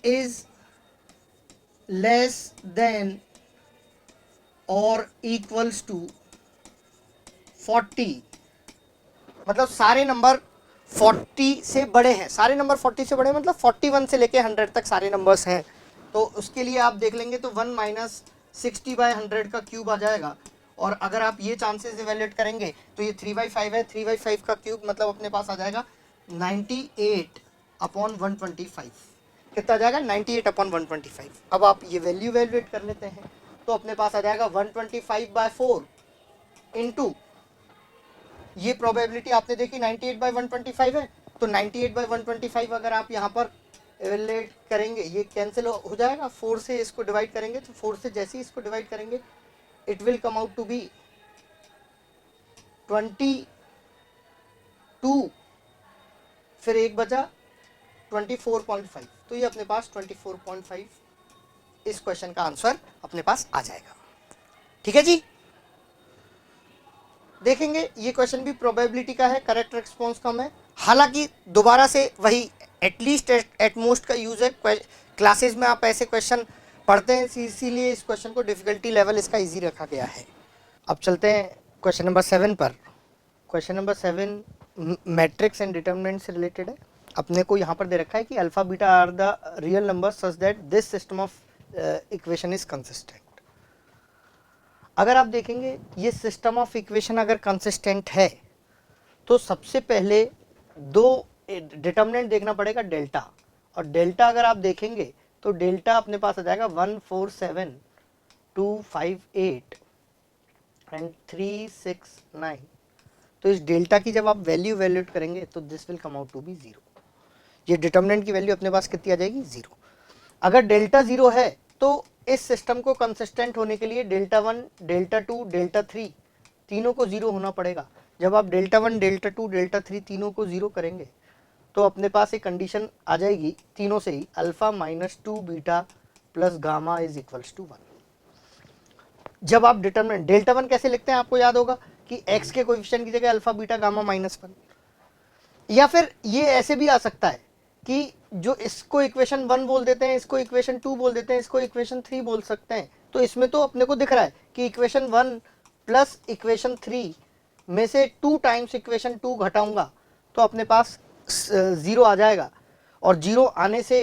S1: is less than और इक्वल्स टू 40, मतलब सारे नंबर 40 से बड़े हैं, सारे नंबर 40 से बड़े मतलब 41 से लेके 100 तक सारे नंबर्स हैं। तो उसके लिए आप देख लेंगे तो 1 माइनस 60/100 का क्यूब आ जाएगा, और अगर आप ये चांसेस इवेल्युएट करेंगे तो ये 3/5 है, 3/5 का क्यूब मतलब अपने पास आ जाएगा 98/125, कितना आ जाएगा 98/125। अब आप ये वैल्यू इवेल्युएट कर लेते हैं तो अपने पास आ जाएगा 125/4 इनटू ये प्रोबेबिलिटी आपने देखी 98/125 है, तो 98/125 अगर आप यहाँ पर इवेल्युएट करेंगे ये कैंसिल हो जाएगा, 4 से इसको डिवाइड करेंगे, तो 4 से जैसे ही इसको डिवाइड करेंगे it will come out to be 22, फिर एक बचा 24.5, तो ये अपने पास 24.5 इस क्वेश्चन का आंसर अपने पास आ जाएगा। ठीक है जी, देखेंगे ये क्वेश्चन भी प्रोबेबिलिटी का है, करेक्ट रिस्पॉन्स कम है, हालांकि दोबारा से वही एटलीस्ट एटमोस्ट का यूज है, क्लासेस में आप ऐसे क्वेश्चन पढ़ते हैं, इसीलिए इस क्वेश्चन को डिफिकल्टी लेवल इसका इजी रखा गया है। अब चलते हैं क्वेश्चन नंबर 7 पर। Question number 7 matrix and determinant से रिलेटेड है। अपने को यहाँ पर दे रखा है कि alpha beta are the real number such that this system of equation is consistent. अगर आप देखेंगे ये सिस्टम ऑफ इक्वेशन अगर कंसिस्टेंट है तो सबसे पहले दो डिटरमिनेंट देखना पड़ेगा डेल्टा, और डेल्टा अगर आप देखेंगे तो डेल्टा अपने पास आ जाएगा 147,258 एंड 369। तो इस डेल्टा की जब आप वैल्यू वैल्यूट करेंगे तो this will come out to be 0। ये डिटरमिनेंट की वैल्यू अपने पास कितनी आ जाएगी 0। अगर डेल्टा 0 है तो इस सिस्टम को कंसिस्टेंट होने के लिए डेल्टा 1, डेल्टा 2, डेल्टा 3 तीनों को 0 होना पड़ेगा। जब आप डेल्टा 1, डेल्टा 2, डेल्टा 3 तीनों को 0 करेंगे तो अपने पास एक कंडीशन आ जाएगी तीनों से ही, alpha minus 2 beta plus gamma is equals to 1। जब आप डिटरमिनेंट डेल्टा 1 कैसे लिखते हैं आपको याद होगा कि x के कोएफिशिएंट की जगह अल्फा बीटा गामा -1, या फिर ये ऐसे भी आ सकता है कि जो इसको इक्वेशन 1 बोल देते हैं, इसको इक्वेशन 2 बोल देते हैं, इसको इक्वेशन 3 बोल सकते हैं। तो इसमें तो अपने को दिख रहा है कि इक्वेशन 1 प्लस इक्वेशन 3 में से 2 टाइम्स इक्वेशन 2 घटाऊंगा तो अपने पास 0 आ जाएगा, और 0 आने से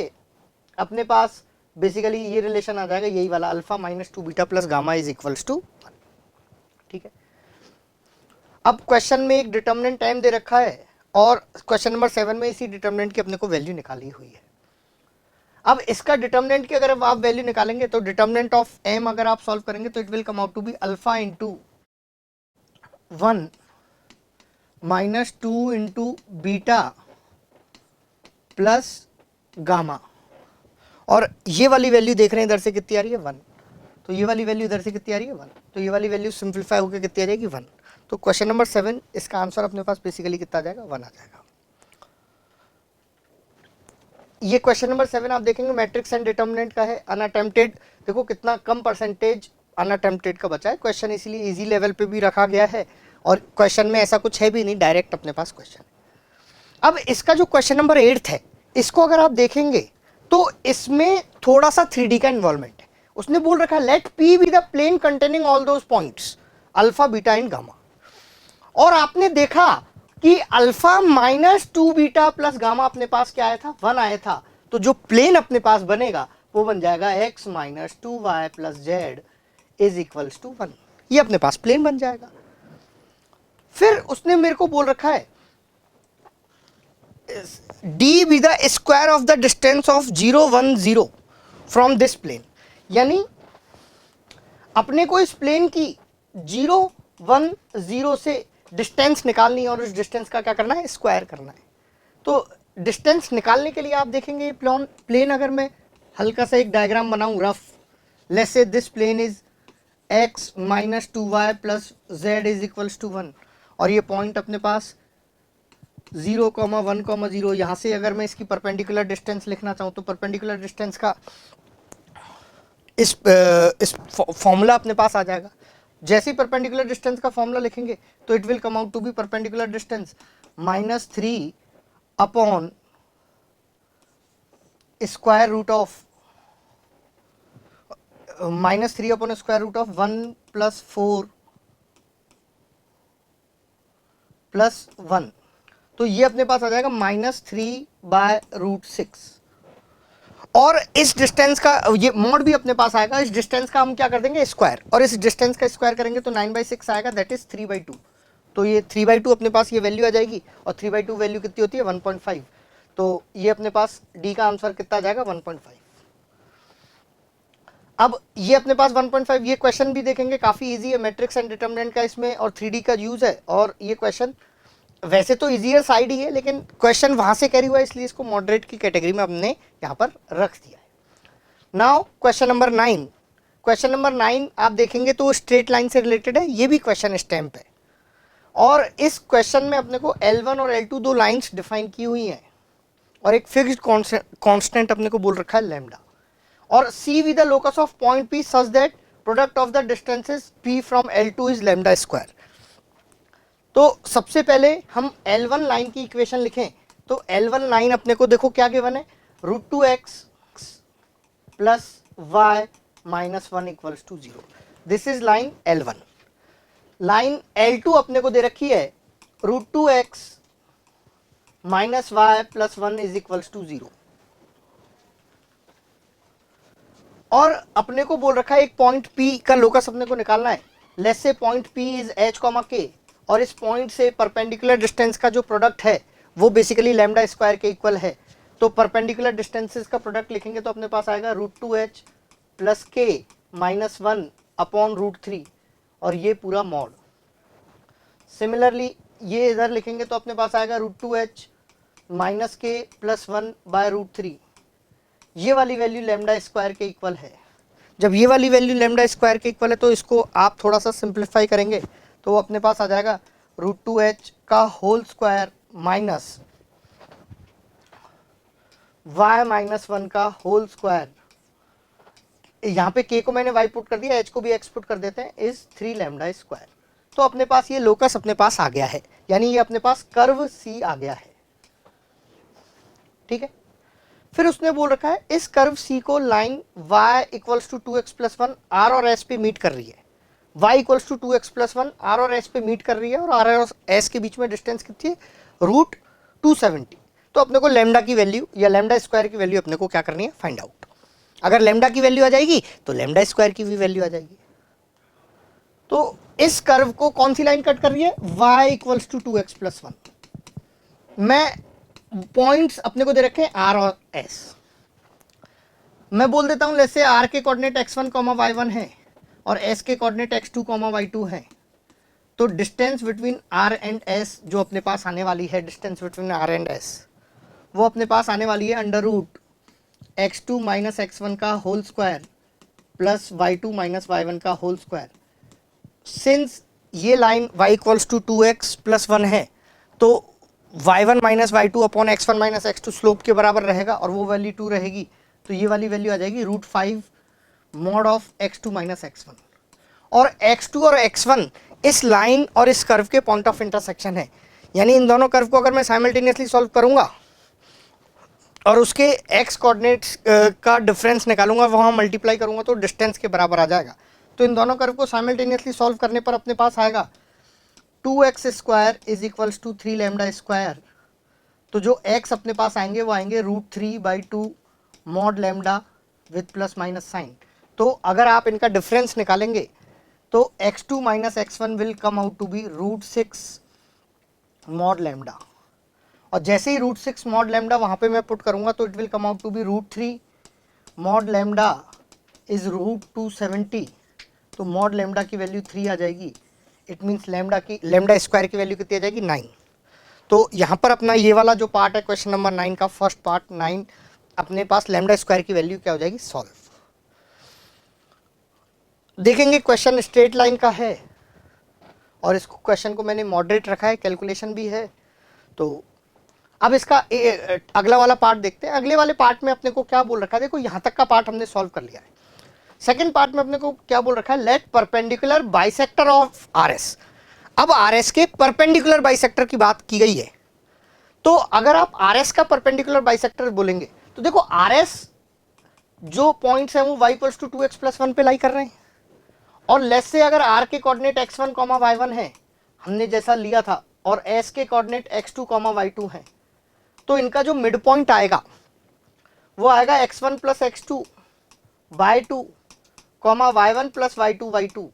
S1: अपने पास बेसिकली ये रिलेशन आ जाएगा, यही वाला alpha minus 2 beta plus gamma is equals to 1। ठीक है, अब क्वेश्चन में एक डिटर्मिनेंट टाइम दे रखा है और क्वेश्चन नंबर 7 में इसी डिटर्मिनेंट की अपने को वैल्यू निकाली हुई है। अब इसका डिटर्मिनेंट की अगर आप वैल्यू निकालेंगे तो डिटर्मिनेंट ऑफ m अगर आप सॉल्व करेंगे तो it will come out to be alpha into 1 minus 2 into beta plus gamma, और ये वाली वैल्यू देख रहे हैं इधर से कितनी आ रही है 1, तो ये वाली वैल्यू इधर से कितनी आ रही है 1, तो ये वाली वैल्यू सिंप्लीफाई होकर कितनी आ जाएगी 1। तो क्वेश्चन नंबर 7 इसका आंसर अपने पास बेसिकली कितना आ जाएगा 1 आ जाएगा। ये क्वेश्चन नंबर 7 आप देखेंगे मैट्रिक्स एंड डिटर्मिनेंट का है, अनअटेम्प्टेड, देखो कितना कम परसेंटेज अनअटेम्प्टेड का बचा है। क्वेश्चन इसीलिए इजी लेवल पे भी रखा गया है और क्वेश्चन में ऐसा कुछ है भी नहीं, डायरेक्ट अपने पास क्वेश्चन। अब इसका जो क्वेश्चन नंबर 8 है, इसको अगर आप देखेंगे तो इसमें थोड़ा सा 3D का इन्वॉल्वमेंट है। उसने बोल रखा है let P be the plane containing all those points alpha beta and gamma, और आपने देखा कि alpha minus 2 beta plus gamma अपने पास क्या आया था 1 आया था, तो जो प्लेन अपने पास बनेगा वो बन जाएगा x minus 2y plus Z is equals to 1, ये अपने पास प्लेन बन जाएगा। फिर उसने मेरे को बोल रखा है d be the square of the distance of 0 1 0 from this plane, यानी अपने को इस प्लेन की 0 1 0 से डिस्टेंस निकालनी है और उस डिस्टेंस का क्या करना है स्क्वायर करना है। तो डिस्टेंस निकालने के लिए आप देखेंगे प्लेन अगर मैं हल्का सा एक डायग्राम बनाऊं rough, let's say this plane is x minus 2y plus Z is equals to 1, और ये पॉइंट अपने पास 0 1 0, यहाँ से अगर मैं इसकी परपेंडिकुलर डिस्टेंस लिखना चाहूँ तो परपेंडिकुलर डिस्टेंस का इस फॉर्मूला अपने पास आ जाएगा। जैसे ही परपेंडिकुलर डिस्टेंस का फॉर्मूला लिखेंगे तो it will come out to be perpendicular distance minus 3 upon square root of minus 3 upon square root of 1 plus 4 plus 1, तो ये अपने पास आ जाएगा माइनस 3 बाय रूट 6, और इस डिस्टेंस का ये मॉड भी अपने पास आएगा। इस डिस्टेंस का हम क्या कर देंगे स्क्वायर, और इस डिस्टेंस का स्क्वायर करेंगे तो 9/6 आएगा, दैट इज 3/2, तो ये 3/2 अपने पास ये वैल्यू आ जाएगी, और 3/2 वैल्यू कितनी होती है 1.5, तो ये अपने पास डी का आंसर कितना आ जाएगा 1.5। अब ये अपने पास 1.5, ये क्वेश्चन भी देखेंगे काफी इजी है, मैट्रिक्स एंड डिटर्मिनेंट का इसमें और 3D का यूज है, और ये क्वेश्चन वैसे तो इजियर साइड ही है लेकिन क्वेश्चन वहां से कैरी हुआ है इसलिए इसको मॉडरेट की कैटेगरी में हमने यहाँ पर रख दिया है। Now question number 9, question number 9 आप देखेंगे तो स्ट्रेट लाइन से रिलेटेड है, ये भी क्वेश्चन स्टैम्प है, और इस क्वेश्चन में अपने को L1 और L2 दो लाइंस डिफाइन की हुई हैं और एक फिक्स्ड कांस्टेंट अपने को बोल रखा है लैम्डा, और C with the locus of point P such that product of the distances P from L2 is lambda square. तो सबसे पहले हम L1 लाइन की इक्वेशन लिखें, तो L1 लाइन अपने को देखो क्या गिवन है, √2x plus y minus 1 equals to 0, this is line L1। Line L2 अपने को दे रखी है √2x minus y plus 1 is equals to 0, और अपने को बोल रखा है एक पॉइंट P का लोकस अपने को निकालना है, let's say point P is h, k, और इस पॉइंट से परपेंडिकुलर डिस्टेंस का जो प्रोडक्ट है वो बेसिकली लैम्डा स्क्वायर के इक्वल है, तो परपेंडिकुलर डिस्टेंसेस का प्रोडक्ट लिखेंगे तो अपने पास आएगा √2h plus k minus 1 upon √3, और ये पूरा मॉड। सिमिलरली ये इधर लिखेंगे तो अपने पास आएगा √2h minus k plus 1 bye √3, ये वाली वैल्यू लैम्डा स्क्वायर के इक्वल है। जब ये वाली वैल्यू लैम्डा स्क्वायर के इक्वल है तो इसको आप थोड़ा सा सिंप्लीफाई करेंगे तो वो अपने पास आ जाएगा √2h का whole square minus y minus 1 का होल स्क्वायर, यहाँ पे k को मैंने y पुट कर दिया, h को भी x पुट कर देते हैं, इज 3 लैम्डा स्क्वायर। तो अपने पास ये लोकस अपने पास आ गया है, यानी ये अपने पास कर्व C आ गया है। ठीक है, फिर उसने बोल रखा है इस कर्व सी को line y equals to 2x plus 1 r और s पे मीट कर रही है। y equals to 2x plus 1 r और s पे मीट कर रही है और r और s के बीच में डिस्टेंस कितनी है, रूट 270। तो अपने को लेमडा की वैल्यू या लेमडा स्क्वायर की वैल्यू अपने को क्या करनी है, फाइंड आउट। अगर लेमडा की वैल्यू आ जाएगी तो लेमडा स्क्वायर की भी वैल्यू आ जाएगी। तो इस कर्व को कौन सी लाइन कट कर रही है, y equals to 2x plus 1। मैं पॉइंट्स अपने को दे रखे हैं r और s। मैं बोल देता हूं जैसे r के कोऑर्डिनेट x1, y1 है और s के कोऑर्डिनेट x2, y2 है। तो distance between r and s जो अपने पास आने वाली है, distance between r and s वो अपने पास आने वाली है under root x2 minus x1 का whole square plus y2 minus y1 का होल स्क्वायर। सिंस ये line y equals to 2x plus 1 है तो y1 minus y2 upon x1 minus x2 slope के बराबर रहेगा और वो वैल्यू 2 रहेगी। तो ये वाली वैल्यू आ जाएगी root 5 mod of x2 minus x1। और x2 और x1 इस लाइन और इस कर्व के पॉइंट ऑफ इंटरसेक्शन है। यानी इन दोनों कर्व को अगर मैं साइमल्टेनियसली सॉल्व करूंगा और उसके x कोऑर्डिनेट्स का डिफरेंस निकालूंगा, वहाँ मल्टीप्लाई करूंगा तो डिस्टेंस के बराबर आ जाएगा। तो इन दोनों कर्व को साइमल्टेनियसली सॉल्व करने पर अपने पास आएगा 2x square is equals to 3 lambda square. तो जो x अपने पास आएंगे वो आएंगे root 3/2 mod lambda with plus minus sign. तो अगर आप इनका डिफरेंस निकालेंगे तो x2 minus x1 will come out to be root 6 mod lambda. और जैसे ही रूट 6 मॉड लैम्डा वहाँ पे मैं पुट करूँगा तो it will come out to be root 3 mod lambda is root 270। तो मॉड लैम्डा की वैल्यू 3 आ जाएगी। इट मीन्स लैम्डा स्क्वायर की वैल्यू कितनी आ जाएगी, 9। तो यहाँ पर अपना ये वाला जो पार्ट है क्वेश्चन नंबर 9 का फर्स्ट पार्ट 9, अपने पास लैम्डा स्क्वायर की वैल्यू क्या हो जाएगी, सॉल्व। देखेंगे क्वेश्चन स्ट्रेट लाइन का है और इस क्वेश्चन को मैंने मॉडरेट रखा है, कैलकुलेशन भी है। तो अब इसका अगला वाला पार्ट देखते हैं। अगले वाले पार्ट में अपने को क्या बोल रखा है, देखो यहाँ तक का पार्ट हमने सॉल्व कर लिया है। सेकंड पार्ट में अपने को क्या बोल रखा है, let perpendicular bisector of RS. अब आरएस के परपेंडिकुलर बाइसेक्टर की बात की गई है। तो अगर आप आरएस का परपेंडिकुलर बाइसेक्टर बोलेंगे तो देखो आरएस जो पॉइंट्स हैं वो y equals to 2x plus 1 पे लाई कर रहे हैं। और लेस से अगर r के कोऑर्डिनेट x1, y1 है हमने जैसा लिया था और s के कोऑर्डिनेट x2, y2 है, तो इनका जो मिड पॉइंट आएगा वो आएगा x1 plus x2 y2, y1 plus y2 y2।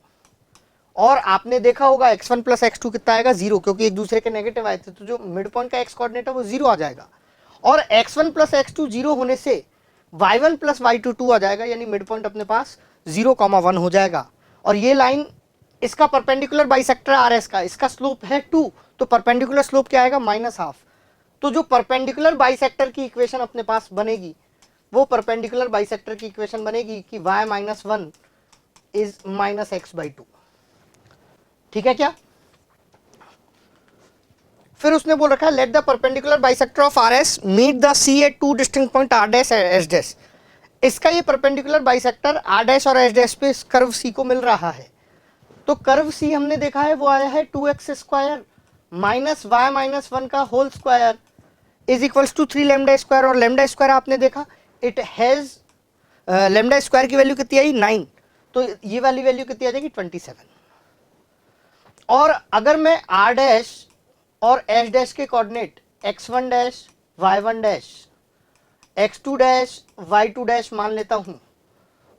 S1: और आपने देखा होगा x1 प्लस x2 कितना आएगा, 0, क्योंकि एक दूसरे के नेगेटिव आए थे। तो जो मिड पॉइंट का x कोऑर्डिनेट है वो 0 आ जाएगा। और x1 प्लस x2 0 होने से y1 प्लस y2 2 आ जाएगा, यानी मिड पॉइंट अपने पास 0, 1 हो जाएगा। और ये लाइन इसका परपेंडिकुलर बाइसेक्टर आरएस का, इसका स्लोप है 2, तो परपेंडिकुलर स्लोप क्या आएगा, -½ तो जो परपेंडिकुलर बाइसेक्टर की इक्वेशन अपने पास बनेगी वो परपेंडिकुलर बाइसेक्टर की इक्वेशन बनेगी कि y माइनस 1 इज -x/2। ठीक है क्या। फिर उसने बोल रखा है let the perpendicular bisector of RS meet the C at 2 distinct point r dash S dash. इसका ये परपेंडिकुलर बाइसेक्टर r डैश और s डैश पे इस कर्व c को मिल रहा है। तो कर्व c हमने देखा है वो आया है 2x square minus y minus 1 का whole square is equals to 3 lambda square. और लैम्डा स्क्वायर आपने देखा इट हैज लैम्डा स्क्वायर की वैल्यू कितनी आई, 9। तो ये वाली वैल्यू कितनी आ जाएगी, 27। और अगर मैं r डैश और s डैश के coordinate x1 dash y1 dash x2 dash y2 dash मान लेता हूं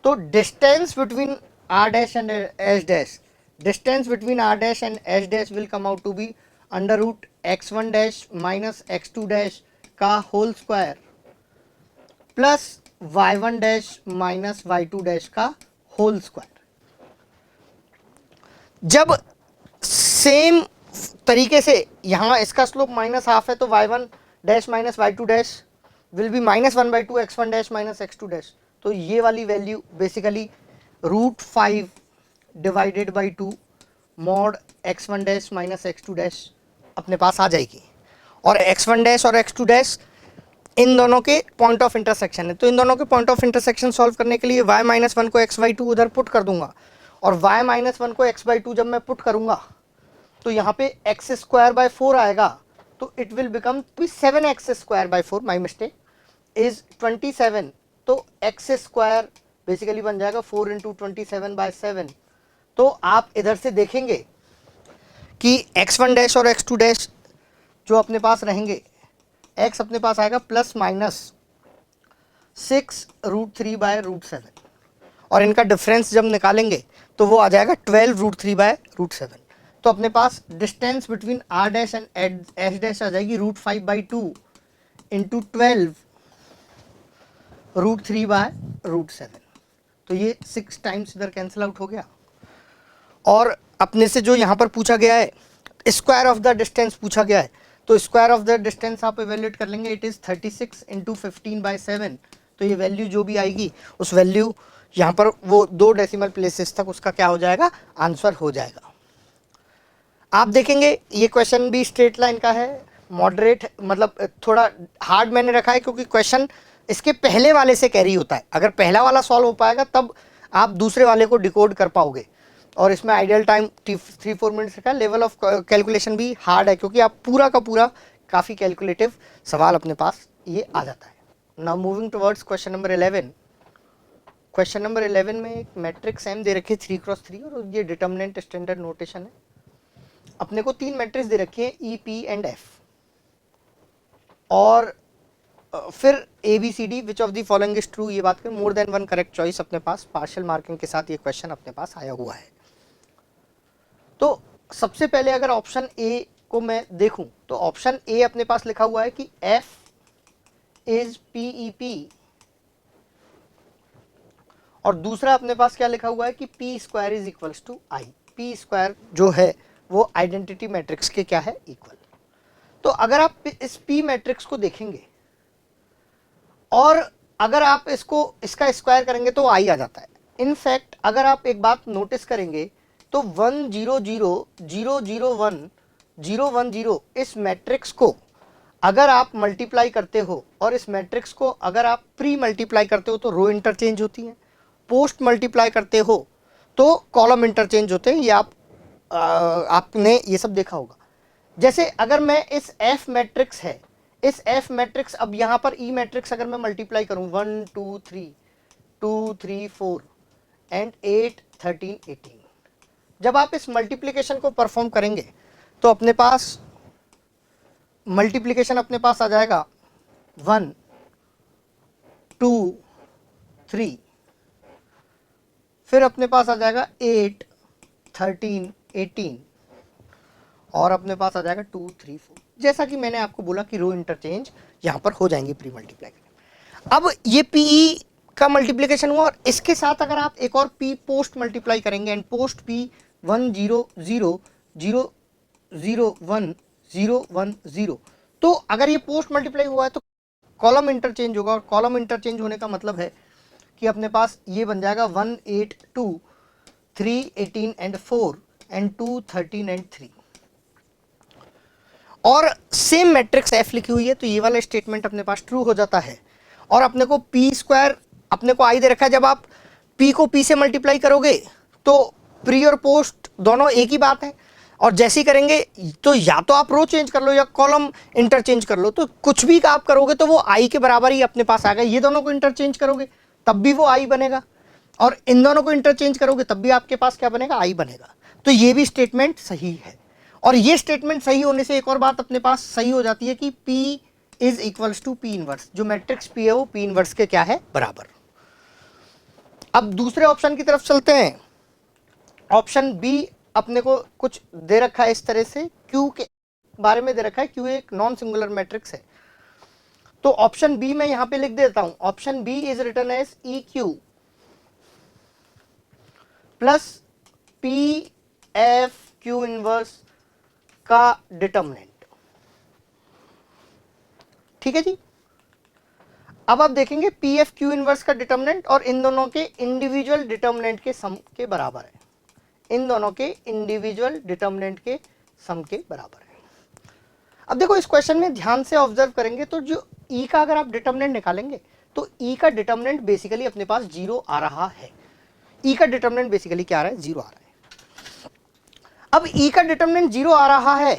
S1: तो distance between r dash and s dash, distance between r dash and s dash will come out to be under root x1 dash minus x2 dash का whole square plus y1 dash minus y2 dash का whole square. जब same तरीके से यहाँ इसका slope -½ है तो y1 dash minus y2 dash will be -1/2 x1 dash minus x2 dash. तो ये वाली value basically √5 divided by 2 mod x1 dash minus x2 dash अपने पास आ जाएगी। और x1 डैश और x2 डैश इन दोनों के पॉइंट ऑफ इंटरसेक्शन है। तो इन दोनों के पॉइंट ऑफ इंटरसेक्शन सॉल्व करने के लिए y माइनस 1 को x/2 उधर पुट कर दूंगा और y माइनस 1 को x/2 जब मैं पुट करूंगा तो यहाँ पे x² बाय 4 आएगा। तो it will become 7x² by 4, my mistake, is 27, तो एक्स स्क्वायर बेसिकली बन जाएगा 4 इंटू 27/7। तो आप इधर से देखेंगे कि x1 डैश और x2 डैश जो अपने पास रहेंगे, x अपने पास आएगा +(6√3/7) और इनका डिफरेंस जब निकालेंगे तो वो आ जाएगा 12√3/7। तो अपने पास distance between r dash and s dash आ जाएगी √5/2 इंटू 12√3/7। तो ये 6 टाइम्स इधर कैंसिल आउट हो गया। और अपने से जो यहाँ पर पूछा गया है, स्क्वायर ऑफ द डिस्टेंस पूछा गया है, तो स्क्वायर ऑफ द डिस्टेंस आप इवेल्युएट कर लेंगे, इट इज़ 36 इंटू 15/7। तो ये वैल्यू जो भी आएगी उस वैल्यू यहाँ पर वो 2 डेसिमल प्लेसेस तक उसका क्या हो जाएगा, आंसर हो जाएगा। आप देखेंगे ये क्वेश्चन भी स्ट्रेट लाइन का है, मॉडरेट मतलब थोड़ा हार्ड मैंने रखा है क्योंकि क्वेश्चन इसके पहले वाले से कैरी होता है। अगर पहला वाला सॉल्व हो पाएगा तब आप दूसरे वाले को डिकोड कर पाओगे। और इसमें आइडियल टाइम 3-4 मिनट्स का, लेवल ऑफ कैलकुलेशन भी हार्ड है क्योंकि आप पूरा का पूरा काफ़ी कैलकुलेटिव सवाल अपने पास ये आ जाता है। Now moving towards question number 11। Question number 11 में एक मैट्रिक्स एम दे रखी है 3x3 और ये डिटर्मिनेंट स्टैंडर्ड नोटेशन है। अपने को 3 मैट्रिक्स दे रखी है ई, पी एंड एफ, और फिर A B C D which of the following is true, ये बात करें more than one correct choice अपने पास पार्शियल मार्किंग के साथ ये क्वेश्चन अपने पास आया हुआ है। तो सबसे पहले अगर ऑप्शन ए को मैं देखूं तो ऑप्शन ए अपने पास लिखा हुआ है कि F is P E P, और दूसरा अपने पास क्या लिखा हुआ है कि P square is equals to I. P square जो है वो आइडेंटिटी मैट्रिक्स के क्या है, इक्वल। तो अगर आप इस पी मैट्रिक्स को देखेंगे और अगर आप इसका स्क्वायर करेंगे तो आई आ जाता है। इनफैक्ट अगर आप एक बात नोटिस करेंगे तो 1 0 0 0 0 1 0 1 0 इस मैट्रिक्स को अगर आप मल्टीप्लाई करते हो और इस मैट्रिक्स को अगर आप प्री मल्टीप्लाई करते हो तो रो इंटरचेंज होती हैं, पोस्ट मल्टीप्लाई करते हो तो कॉलम इंटरचेंज होते हैं। ये आपने ये सब देखा होगा। जैसे अगर मैं इस एफ मैट्रिक्स है, इस एफ मैट्रिक्स, अब यहाँ पर ई मैट्रिक्स अगर मैं मल्टीप्लाई करूँ 1 2 3 2 3 4 एंड 8 13 18, जब आप इस मल्टीप्लिकेशन को परफॉर्म करेंगे तो अपने पास मल्टीप्लिकेशन अपने पास आ जाएगा 1 2 3, फिर अपने पास आ जाएगा 8 13 18 और अपने पास आ जाएगा 2 3 4। जैसा कि मैंने आपको बोला कि रो इंटरचेंज यहाँ पर हो जाएंगे प्री मल्टीप्लाई करने। अब ये पी का मल्टीप्लिकेशन हुआ और इसके साथ अगर आप एक और पी पोस्ट मल्टीप्लाई करेंगे एंड पोस्ट पी 1 0 0 0 0 1 0 1 0, तो अगर ये पोस्ट मल्टीप्लाई हुआ है तो कॉलम इंटरचेंज होगा, और कॉलम इंटरचेंज होने का मतलब है कि अपने पास ये बन जाएगा 1 8 2 3 18 एंड 4 एंड 2 13 एंड 3, और सेम मैट्रिक्स एफ लिखी हुई है तो ये वाला स्टेटमेंट अपने पास ट्रू हो जाता है। और अपने को पी स्क्वायर अपने को आई दे रखा है, जब आप पी को पी से मल्टीप्लाई करोगे तो प्री और पोस्ट दोनों एक ही बात है, और जैसे ही करेंगे तो या तो आप रो चेंज कर लो या कॉलम इंटरचेंज कर लो, तो कुछ भी आप करोगे तो वो आई के बराबर ही अपने पास आएगा। ये दोनों को इंटरचेंज करोगे तब भी वो आई बनेगा, और इन दोनों को इंटरचेंज करोगे तब भी आपके पास क्या बनेगा, आई बनेगा। तो ये भी स्टेटमेंट सही है। और ये स्टेटमेंट सही होने से एक और बात अपने पास सही हो जाती है कि P is equals to P inverse, जो मैट्रिक्स P है वो P इनवर्स के क्या है, बराबर। अब दूसरे ऑप्शन की तरफ चलते हैं। ऑप्शन बी अपने को कुछ दे रखा है इस तरह से, Q के बारे में दे रखा है, Q एक नॉन सिंगुलर मैट्रिक्स है। तो ऑप्शन बी मैं यहां पे लिख देता हूं, option B is written as EQ plus PF inverse का डिटर्मिनेंट। ठीक है जी। अब आप देखेंगे PF इनवर्स का डिटर्मिनेंट और इन दोनों के इंडिविजुअल डिटर्मिनेंट के सम के बराबर है, इन दोनों के इंडिविजुअल डिटर्मिनेंट के सम के बराबर है। अब देखो इस क्वेश्चन में ध्यान से ऑब्जर्व करेंगे तो जो E का अगर आप डिटर्मिनेंट निकालेंगे तो E का डिटर्मिनेंट बेसिकली अपने पास 0 आ रहा है। E का डिटर्मिनेंट बेसिकली क्या आ रहा है, 0 आ रहा है। अब E का डिटर्मिनेंट 0 आ रहा है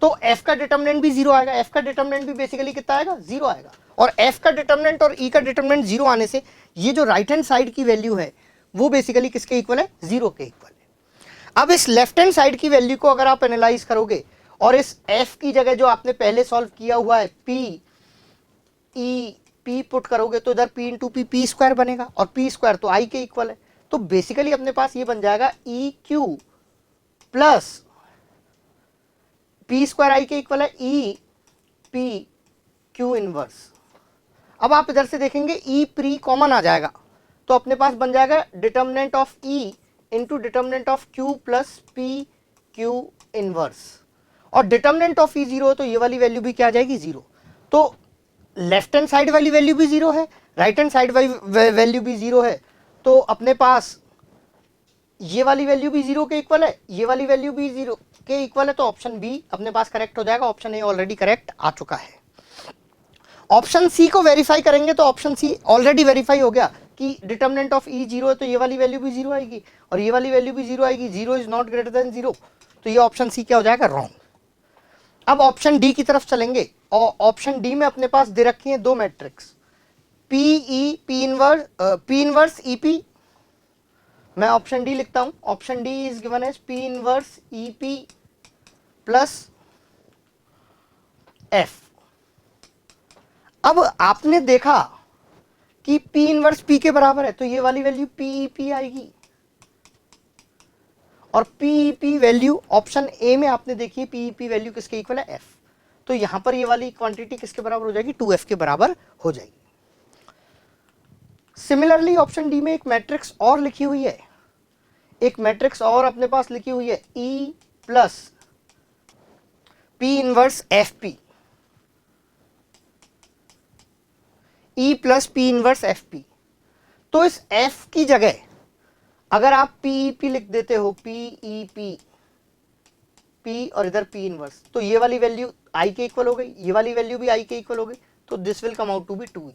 S1: तो f का डिटर्मिनेंट भी जीरो आएगा, f का डिटर्मिनेंट भी बेसिकली कितना आएगा, जीरो आएगा। और f का डिटर्मिनेंट और e का डिटर्मिनेंट जीरो आने से ये जो राइट हैंड साइड की वैल्यू है वो बेसिकली किसके इक्वल है, जीरो के इक्वल है। अब इस लेफ्ट हैंड साइड की वैल्यू को अगर आप एनालाइज करोगे और इस f की जगह जो आपने पहले सॉल्व किया हुआ है p e p पुट करोगे तो इधर p इंटू पी स्क्वायर बनेगा और p स्क्वायर तो i के इक्वल है। तो बेसिकली अपने पास ये बन जाएगा e Q plus P square I के इक्वल है ई पी क्यू इनवर्स। अब आप इधर से देखेंगे ई प्री कॉमन आ जाएगा तो अपने पास बन जाएगा determinant of E into determinant of Q plus P Q inverse. और डिटर्मिनेंट ऑफ ई जीरो है तो ये वाली वैल्यू भी क्या आ जाएगी, जीरो। तो लेफ्ट हैंड साइड वाली वैल्यू भी जीरो है, राइट हैंड साइड वैल्यू भी जीरो है, तो अपने पास ये वाली वैल्यू भी जीरो के इक्वल है, ये वाली वैल्यू भी जीरो के इक्वल है। तो ऑप्शन बी अपने पास करेक्ट हो जाएगा, ऑप्शन ए ऑलरेडी करेक्ट आ चुका है। ऑप्शन सी को वेरीफाई करेंगे तो ऑप्शन सी ऑलरेडी वेरीफाई हो गया कि डिटर्मिनेंट ऑफ ई जीरो है तो ये वाली वैल्यू भी जीरो आएगी और ये वाली वैल्यू भी जीरो आएगी, zero is not greater than zero, तो ये ऑप्शन सी क्या हो जाएगा, रॉन्ग। अब ऑप्शन डी की तरफ चलेंगे और ऑप्शन डी में अपने पास दे रखी है दो matrix P inverse E P. मैं ऑप्शन डी लिखता हूं, option D is given as P inverse E P plus F. अब आपने देखा कि P इनवर्स P के बराबर है तो ये वाली वैल्यू PEP आएगी और PEP वैल्यू ऑप्शन ए में आपने देखी PEP वैल्यू किसके इक्वल है, F। तो यहां पर ये वाली क्वांटिटी किसके बराबर हो जाएगी, 2F के बराबर हो जाएगी। सिमिलरली ऑप्शन डी में एक मैट्रिक्स और लिखी हुई है, एक मैट्रिक्स और अपने पास लिखी हुई है E plus P inverse FP, E plus P inverse F P. तो इस F की जगह अगर आप PEP लिख देते हो, PEP P और इधर P इनवर्स, तो ये वाली वैल्यू I के इक्वल हो गई, ये वाली वैल्यू भी I के इक्वल हो गई, तो this will come out to be 2E।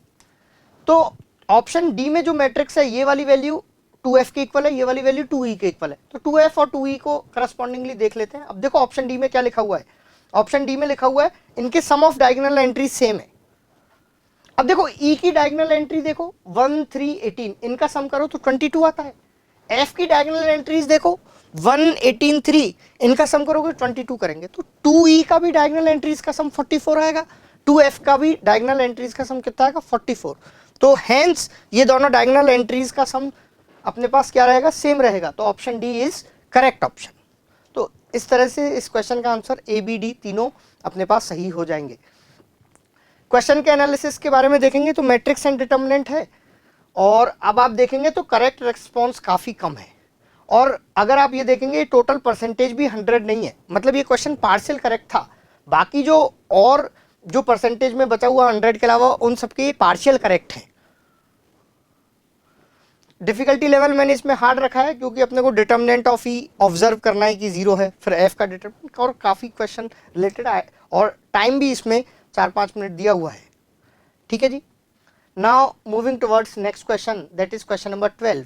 S1: तो ऑप्शन डी में जो मैट्रिक्स है ये वाली वैल्यू 2F के इक्वल है, ये वाली वैल्यू 2E के इक्वल है, तो 2F और 2E को करस्पॉन्डिंगली देख लेते हैं। अब देखो ऑप्शन डी में क्या लिखा हुआ है, ऑप्शन डी में लिखा हुआ है इनके सम ऑफ डायगोनल एंट्री सेम है। अब देखो E की डायगोनल एंट्री देखो 1 3 18, इनका सम करो तो 22 आता है। F की डायगोनल एंट्रीज देखो 1 18 3, इनका सम करोगे 22 करेंगे तो 2E का भी डायगोनल एंट्रीज का सम 44 आएगा, 2F का भी डायगोनल एंट्रीज का सम कितना आएगा, 44। तो हेंस ये दोनों डायगोनल एंट्रीज का सम अपने पास क्या रहेगा, सेम रहेगा। तो option D is correct option. तो इस तरह से इस क्वेश्चन का आंसर ए बी डी तीनों अपने पास सही हो जाएंगे। क्वेश्चन के एनालिसिस के बारे में देखेंगे तो मैट्रिक्स एंड डिटर्मिनेंट है और अब आप देखेंगे तो करेक्ट रिस्पॉन्स काफ़ी कम है। और अगर आप ये देखेंगे टोटल परसेंटेज भी 100 नहीं है, मतलब ये क्वेश्चन पार्शियल करेक्ट था, बाकी जो और जो परसेंटेज में बचा हुआ 100 के अलावा उन सबके पार्शियल करेक्ट हैं। डिफिकल्टी लेवल मैंने इसमें हार्ड रखा है क्योंकि अपने को डिटर्मिनेंट ऑफ ई ऑब्जर्व करना है कि जीरो है, फिर एफ का डिटर्मिनेंट और काफ़ी क्वेश्चन रिलेटेड है और टाइम भी इसमें 4-5 मिनट दिया हुआ है। ठीक है जी। Now moving towards next question, that is question number 12।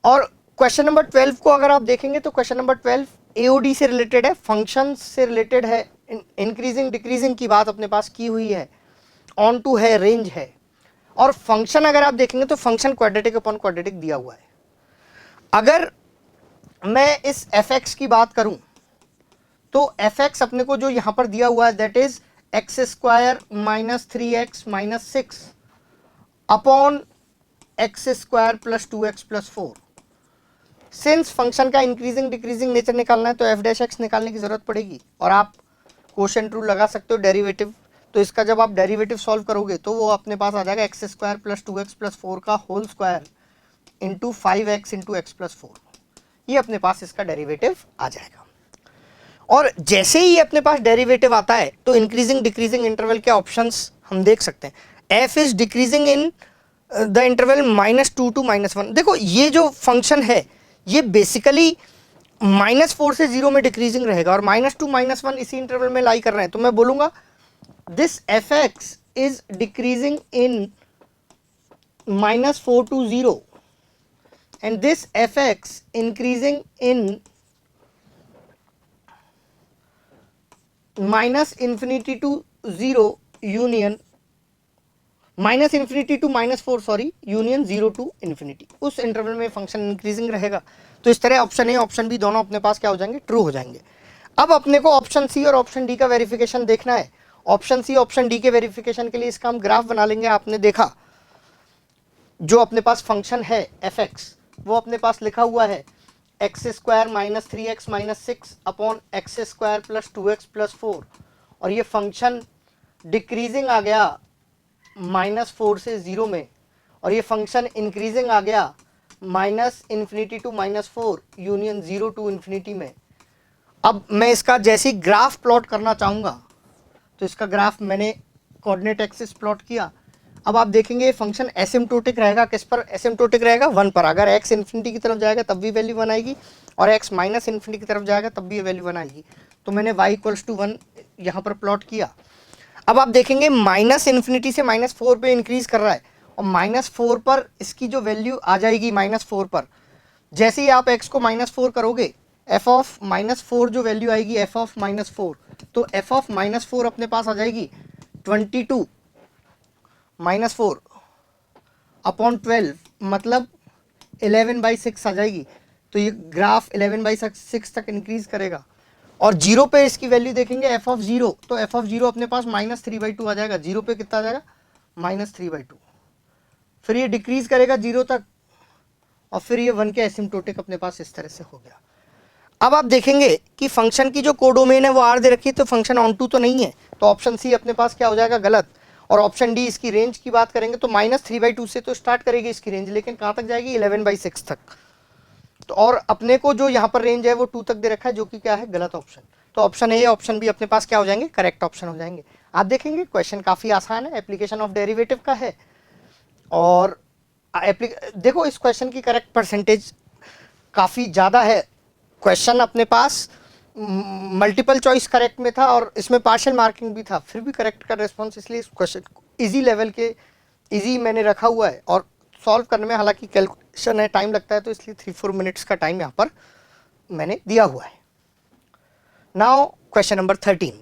S1: और क्वेश्चन नंबर 12 को अगर आप देखेंगे तो क्वेश्चन नंबर 12 एओडी से रिलेटेड है, फंक्शन से रिलेटेड है, इंक्रीजिंग डिक्रीजिंग की बात अपने पास की हुई है, ऑन टू है, रेंज है। और फंक्शन अगर आप देखेंगे तो फंक्शन क्वाड्रेटिक अपॉन क्वाड्रेटिक दिया हुआ है। अगर मैं इस एफ एक्स की बात करूं तो एफ एक्स अपने को जो यहां पर दिया हुआ है that is x square minus 3x minus 6 upon x square plus 2x plus 4। Since function का इंक्रीजिंग डिक्रीजिंग नेचर निकालना है तो एफ डैश एक्स निकालने की जरूरत पड़ेगी और आप क्वोशिएंट रूल लगा सकते हो, डेरिवेटिव। तो इसका जब आप डेरिवेटिव सॉल्व करोगे तो वो अपने पास आ जाएगा x square plus 2x plus 4 का whole square into 5x into x plus 4, ये अपने पास इसका डेरिवेटिव आ जाएगा। और जैसे ही अपने पास डेरिवेटिव आता है तो इंक्रीजिंग डिक्रीजिंग इंटरवल के ऑप्शंस हम देख सकते हैं। F is decreasing in the interval -2 to -1। देखो ये जो फंक्शन है ये बेसिकली -4 से 0 में डिक्रीजिंग रहेगा और -2 -1 इसी इंटरवल में लाई कर रहे हैं, तो मैं बोलूंगा this F x is decreasing in -4 to 0 and this fx increasing in minus infinity to zero union minus infinity to -4 sorry union 0 to infinity, उस इंटरवल में फंक्शन इंक्रीजिंग रहेगा। तो इस तरह ऑप्शन ए ऑप्शन बी दोनों अपने पास क्या हो जाएंगे, ट्रू हो जाएंगे। अब अपने को ऑप्शन सी और ऑप्शन डी का वेरिफिकेशन देखना है। ऑप्शन सी ऑप्शन डी के वेरिफिकेशन के लिए इसका हम ग्राफ बना लेंगे। आपने देखा जो अपने पास फंक्शन है एफ एक्स, वो अपने पास लिखा हुआ है x square minus 3x minus 6 upon x square plus 2x plus 4, और ये फंक्शन डिक्रीजिंग आ गया -4 से 0 में, और ये फंक्शन इंक्रीजिंग आ गया minus infinity to -4 union 0 to infinity में। अब मैं इसका जैसे ही ग्राफ प्लॉट करना चाहूँगा तो इसका ग्राफ मैंने कोऑर्डिनेट एक्सिस प्लॉट किया। अब आप देखेंगे फंक्शन एसिम्प्टोटिक रहेगा, किस पर एसिम्प्टोटिक रहेगा, 1 पर। अगर x इन्फिनिटी की तरफ जाएगा तब भी वैल्यू 1 आएगी, और x माइनस इन्फिनिटी की तरफ जाएगा तब भी वैल्यू 1 आएगी। तो मैंने y इक्वल्स टू 1 यहाँ पर प्लॉट किया। अब आप देखेंगे माइनस इन्फिनिटी से -4 पे इंक्रीज कर रहा है, और -4 पर इसकी जो वैल्यू आ जाएगी -4 पर, जैसे ही आप x को -4 करोगे, f ऑफ -4 जो वैल्यू आएगी f ऑफ -4, तो f ऑफ -4 अपने पास आ जाएगी 22 -4 अपॉन 12, मतलब 11/6 आ जाएगी। तो ये ग्राफ 11/6 तक इंक्रीज करेगा, और 0 पे इसकी वैल्यू देखेंगे f ऑफ 0, तो f ऑफ 0 अपने पास -3/2 आ जाएगा। 0 पे कितना आ जाएगा, -3/2। फिर ये डिक्रीज करेगा 0 तक, और फिर ये 1 के एसिम्प्टोटिक अपने पास इस तरह से हो गया। अब आप देखेंगे कि फंक्शन की जो कोडोमेन है वो आर दे रखी है, तो फंक्शन ऑन टू तो नहीं है, तो ऑप्शन सी अपने पास क्या हो जाएगा, गलत। और ऑप्शन डी, इसकी रेंज की बात करेंगे तो -3/2 से तो स्टार्ट करेगी इसकी रेंज, लेकिन कहाँ तक जाएगी, 11/6 तक। तो और अपने को जो यहाँ पर रेंज है वो 2 तक दे रखा है, जो कि क्या है, गलत ऑप्शन। तो ऑप्शन ए ऑप्शन बी अपने पास क्या हो जाएंगे, करेक्ट ऑप्शन हो जाएंगे। आप देखेंगे क्वेश्चन काफ़ी आसान है, एप्लीकेशन ऑफ डेरिवेटिव का है, और देखो इस क्वेश्चन की करेक्ट परसेंटेज काफ़ी ज़्यादा है। क्वेश्चन अपने पास मल्टीपल चॉइस करेक्ट में था, और इसमें पार्शियल मार्किंग भी था, फिर भी करेक्ट का रेस्पॉन्स, इसलिए इस क्वेश्चन को इजी लेवल के इजी मैंने रखा हुआ है। और सॉल्व करने में हालांकि कैलकुलेशन है, टाइम लगता है, तो इसलिए 3-4 मिनट्स का टाइम यहाँ पर मैंने दिया हुआ है। Now question number 13।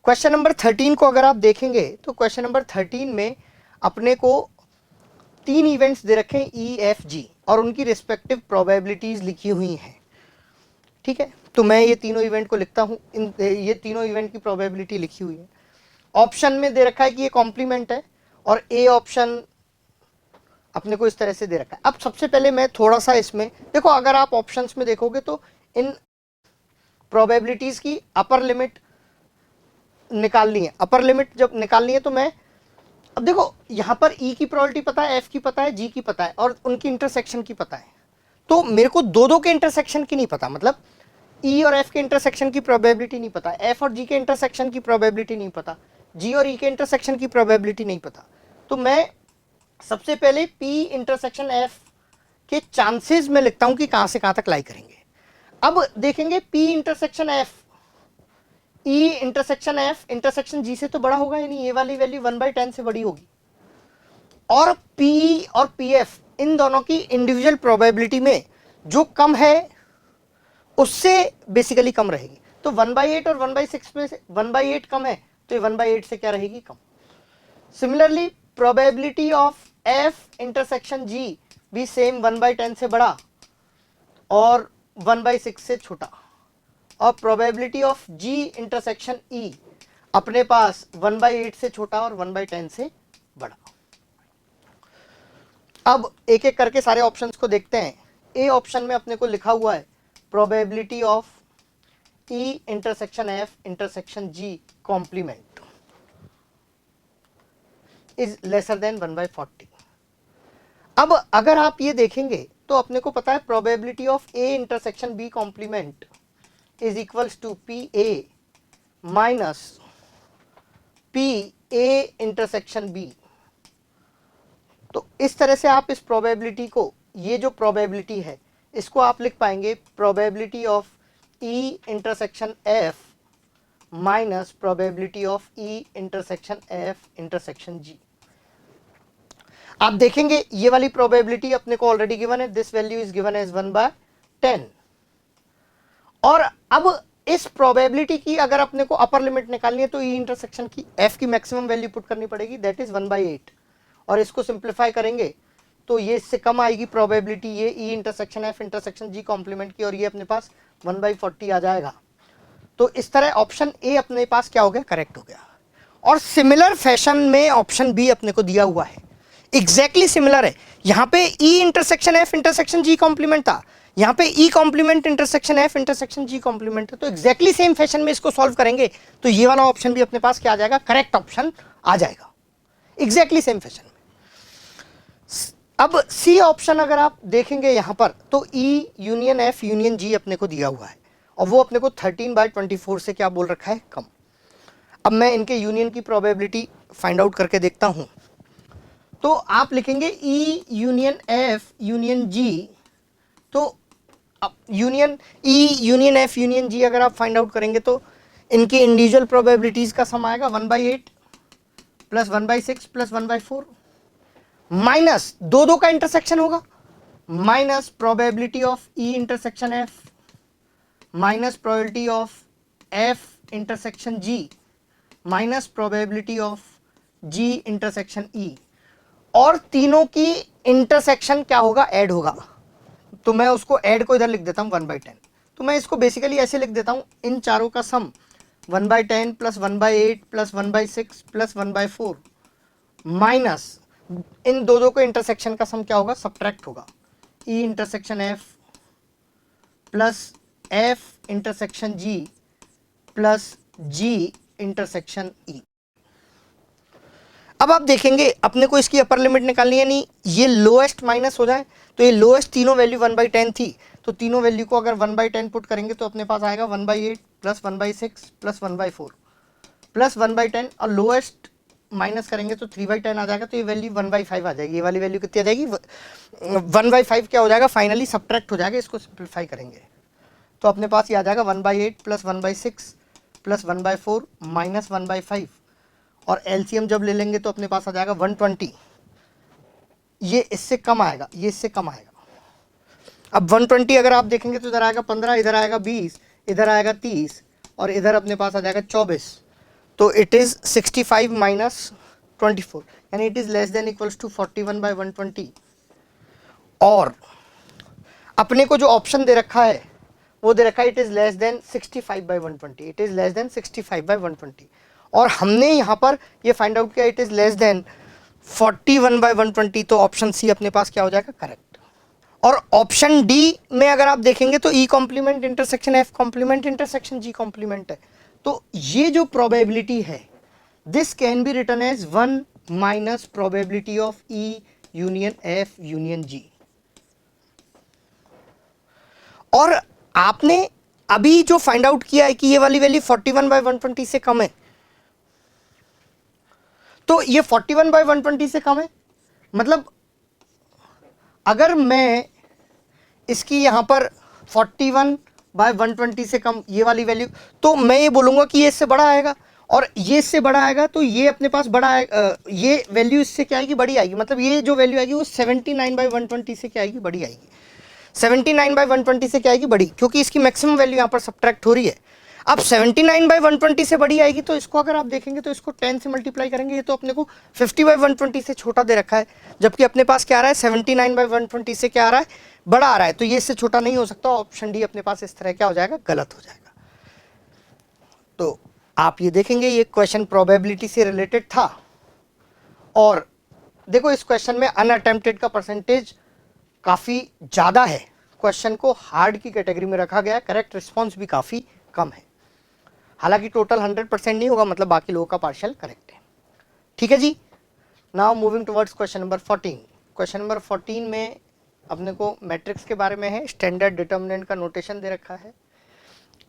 S1: Question number 13 को अगर आप देखेंगे तो क्वेश्चन नंबर 13 में अपने को 3 इवेंट्स दे रखे हैं ई एफ जी, और उनकी रिस्पेक्टिव प्रोबेबिलिटीज लिखी हुई हैं। ठीक है, तो मैं ये तीनों इवेंट को लिखता हूँ, ये तीनों इवेंट की प्रोबेबिलिटी लिखी हुई है। ऑप्शन में दे रखा है कि ये कॉम्प्लीमेंट है, और ए ऑप्शन अपने को इस तरह से दे रखा है। अब सबसे पहले मैं थोड़ा सा इसमें देखो, अगर आप ऑप्शंस में देखोगे तो इन प्रोबेबिलिटीज की अपर लिमिट निकालनी है। अपर लिमिट जब निकालनी है तो मैं, अब देखो यहाँ पर ई की प्रोबेबिलिटी पता है, एफ की पता है, जी की पता है, और उनकी इंटरसेक्शन की पता है। तो मेरे को दो के इंटरसेक्शन की नहीं पता, मतलब ई और एफ के इंटरसेक्शन की प्रोबेबिलिटी नहीं पता, एफ और जी के इंटरसेक्शन की प्रोबेबिलिटी नहीं पता, जी और ई के इंटरसेक्शन की प्रोबेबिलिटी नहीं पता। तो मैं सबसे पहले पी इंटरसेक्शन एफ के चांसेस में लिखता हूं कि कहां से कहां तक लाई करेंगे। अब देखेंगे P intersection F, E intersection F intersection G से तो बड़ा होगा, यानी ये वाली वैल्यू 1/10 से बड़ी होगी, और पी और पी एफ इन दोनों की इंडिविजुअल प्रोबेबिलिटी में जो कम है उससे बेसिकली कम रहेगी। तो 1/8 और 1/6 में से 1/8 कम है, तो ये 1/8 से क्या रहेगी, कम। Similarly probability of F intersection G भी सेम 1/10 से बड़ा और 1/6 से छोटा, और प्रोबेबिलिटी ऑफ जी इंटरसेक्शन ई अपने पास 1/8 से छोटा और 1/10 से बड़ा। अब एक एक करके सारे ऑप्शंस को देखते हैं। ए ऑप्शन में अपने को लिखा हुआ है probability of E intersection F intersection G complement is lesser than 1/40। अब अगर आप ये देखेंगे तो अपने को पता है probability of A intersection B complement is equals to P A minus P A intersection B. तो इस तरह से आप इस प्रोबेबिलिटी को, ये जो प्रोबेबिलिटी है इसको आप लिख पाएंगे probability of E intersection F minus probability of E intersection F intersection G. आप देखेंगे ये वाली प्रोबेबिलिटी अपने को ऑलरेडी गिवन है, this value is given as 1/10। और अब इस प्रोबेबिलिटी की अगर अपने को अपर लिमिट निकालनी है तो ई इंटरसेक्शन की एफ की मैक्सिमम वैल्यू पुट करनी पड़ेगी, दैट इज 1/8, और इसको सिंप्लीफाई करेंगे तो ये इससे कम आएगी प्रोबेबिलिटी, ये ई intersection F intersection G complement की, और ये अपने पास 1/40 आ जाएगा। तो इस तरह ऑप्शन ए अपने पास क्या हो गया, करेक्ट हो गया। और सिमिलर फैशन में ऑप्शन बी अपने को दिया हुआ है, एग्जैक्टली सिमिलर है। यहां पे E intersection F intersection G complement था, यहाँ पे E complement intersection F intersection G complement है, तो एग्जैक्टली सेम फैशन में इसको सॉल्व करेंगे तो ये वाला ऑप्शन भी अपने पास क्या आ जाएगा, करेक्ट ऑप्शन आ जाएगा, एग्जैक्टली सेम फैशन में। अब सी ऑप्शन अगर आप देखेंगे यहां पर तो ई यूनियन एफ यूनियन जी अपने को दिया हुआ है, और वो अपने को 13/24 से क्या बोल रखा है, कम। अब मैं इनके यूनियन की प्रोबेबिलिटी फाइंड आउट करके देखता हूं, तो आप लिखेंगे E union F union G, तो union E union F union G अगर आप फाइंड आउट करेंगे तो इनकी इंडिविजुअल प्रोबेबिलिटीज का सम आएगा 1/8 प्लस 1/6 प्लस 1/4 माइनस दो का इंटरसेक्शन होगा, minus probability of E intersection F minus probability of F intersection G minus probability of G intersection E, और तीनों की इंटरसेक्शन क्या होगा, ऐड होगा। तो मैं उसको ऐड को इधर लिख देता हूँ 1/10, तो मैं इसको बेसिकली ऐसे लिख देता हूँ, इन चारों का sum 1/10 plus 1/8 plus 1/6 plus 1/4 minus इन दो को इंटरसेक्शन का सम क्या होगा, सब्ट्रैक्ट होगा, E intersection F plus F intersection G plus G intersection E. अब आप देखेंगे अपने को इसकी अपर लिमिट निकालनी है, नहीं ये लोएस्ट माइनस हो जाए, तो ये लोएस्ट तीनों वैल्यू 1/10 थी, तो तीनों वैल्यू को अगर 1/10 पुट करेंगे तो अपने पास आएगा 1/8 प्लस 1/6 प्लस 1/4 प्लस 1/10, और लोएस्ट माइनस करेंगे तो 3/10 आ जाएगा, तो ये वैल्यू 1/5 आ जाएगी। ये वाली वैल्यू कितनी आ जाएगी, 1/5 क्या हो जाएगा, फाइनली सब्ट्रैक्ट हो जाएगा। इसको सिंप्लीफाई करेंगे तो अपने पास ये आ जाएगा 1/8 प्लस 1/6 प्लस 1/4 माइनस 1/5, और एलसीएम जब ले लेंगे तो अपने पास आ जाएगा 120। ये इससे कम आएगा, ये इससे कम आएगा। अब 120 अगर आप देखेंगे तो इधर आएगा 15, इधर आएगा 20, इधर आएगा 30, और इधर अपने पास आ जाएगा 24, तो इट इज 65 माइनस 24, यानी it is less than equals to 41/120। और अपने को जो ऑप्शन दे रखा है वो दे रखा है it is less then 65/120, it is less then 65/120, और हमने यहाँ पर ये फाइंड आउट किया इट इज लेस देन 41/120, तो ऑप्शन सी अपने पास क्या हो जाएगा, करेक्ट। और ऑप्शन डी में अगर आप देखेंगे तो E complement intersection F complement intersection G complement है, तो ये जो प्रोबेबिलिटी है this can be written as 1 minus probability of E union F union G. और आपने अभी जो फाइंड आउट किया है कि ये वाली वैल्यू 41/120 से कम है, तो ये 41/120 से कम है, मतलब अगर मैं इसकी यहां पर 41/120 से कम ये वाली वैल्यू, तो मैं ये बोलूंगा कि ये इससे बड़ा आएगा, और ये इससे बड़ा आएगा तो ये अपने पास बड़ा आएगा, ये वैल्यू इससे क्या आएगी, बड़ी आएगी, मतलब ये जो वैल्यू आएगी वो 79/120 से क्या आएगी, बड़ी आएगी। 79/120 से क्या आएगी, बड़ी, क्योंकि इसकी मैक्सिमम वैल्यू यहाँ पर सब्ट्रैक्ट हो रही है। अब 79/120 से बड़ी आएगी तो इसको अगर आप देखेंगे तो इसको 10 से मल्टीप्लाई करेंगे, ये तो अपने को 50/120 से छोटा दे रखा है, जबकि अपने पास क्या आ रहा है 79/120 से क्या आ रहा है, बड़ा आ रहा है, तो ये इससे छोटा नहीं हो सकता। ऑप्शन डी अपने पास इस तरह क्या हो जाएगा, गलत हो जाएगा। तो आप ये देखेंगे ये क्वेश्चन प्रोबेबिलिटी से रिलेटेड था, और देखो इस क्वेश्चन में अनअटेम्प्टेड का परसेंटेज काफ़ी ज़्यादा है, क्वेश्चन को हार्ड की कैटेगरी में रखा गया है, करेक्ट रिस्पॉन्स भी काफ़ी कम है, हालांकि टोटल 100% नहीं होगा, मतलब बाकी लोगों का पार्शियल करेक्ट है। ठीक है जी। Now moving towards question number 14। Question number 14 में अपने को मैट्रिक्स के बारे में है, स्टैंडर्ड डिटर्मिनेंट का नोटेशन दे रखा है,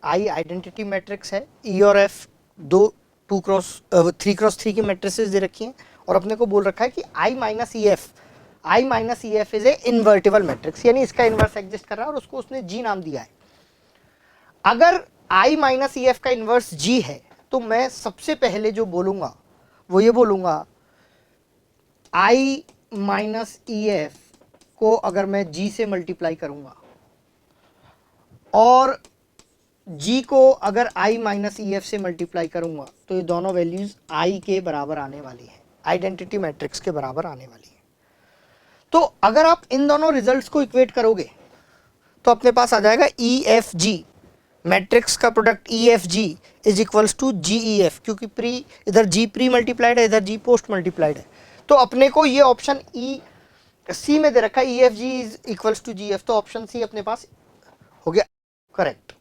S1: आई आइडेंटिटी मैट्रिक्स है, ई और एफ दो 3x3 की मैट्रिसेस दे रखी हैं, और अपने को बोल रखा है कि I minus E F is a invertible matrix, यानी इसका इन्वर्स एग्जिस्ट कर रहा है, और उसको उसने जी नाम दिया है। अगर आई माइनस ई एफ का इन्वर्स जी है तो मैं सबसे पहले जो बोलूंगा वो ये बोलूंगा आई माइनस ई एफ को अगर मैं जी से मल्टीप्लाई करूंगा और g को अगर i माइनस ई एफ से मल्टीप्लाई करूंगा तो ये दोनों वैल्यूज i के बराबर आने वाली है, आइडेंटिटी मैट्रिक्स के बराबर आने वाली है। तो अगर आप इन दोनों रिजल्ट्स को इक्वेट करोगे तो अपने पास आ जाएगा ई एफ जी, मैट्रिक्स का product E F G is equals to G E F, क्योंकि प्री इधर जी प्री मल्टीप्लाइड है, इधर जी पोस्ट मल्टीप्लाइड है। तो अपने को ये ऑप्शन ई सी में दे रखा है, E F G is equals to G F, तो ऑप्शन सी अपने पास हो गया करेक्ट।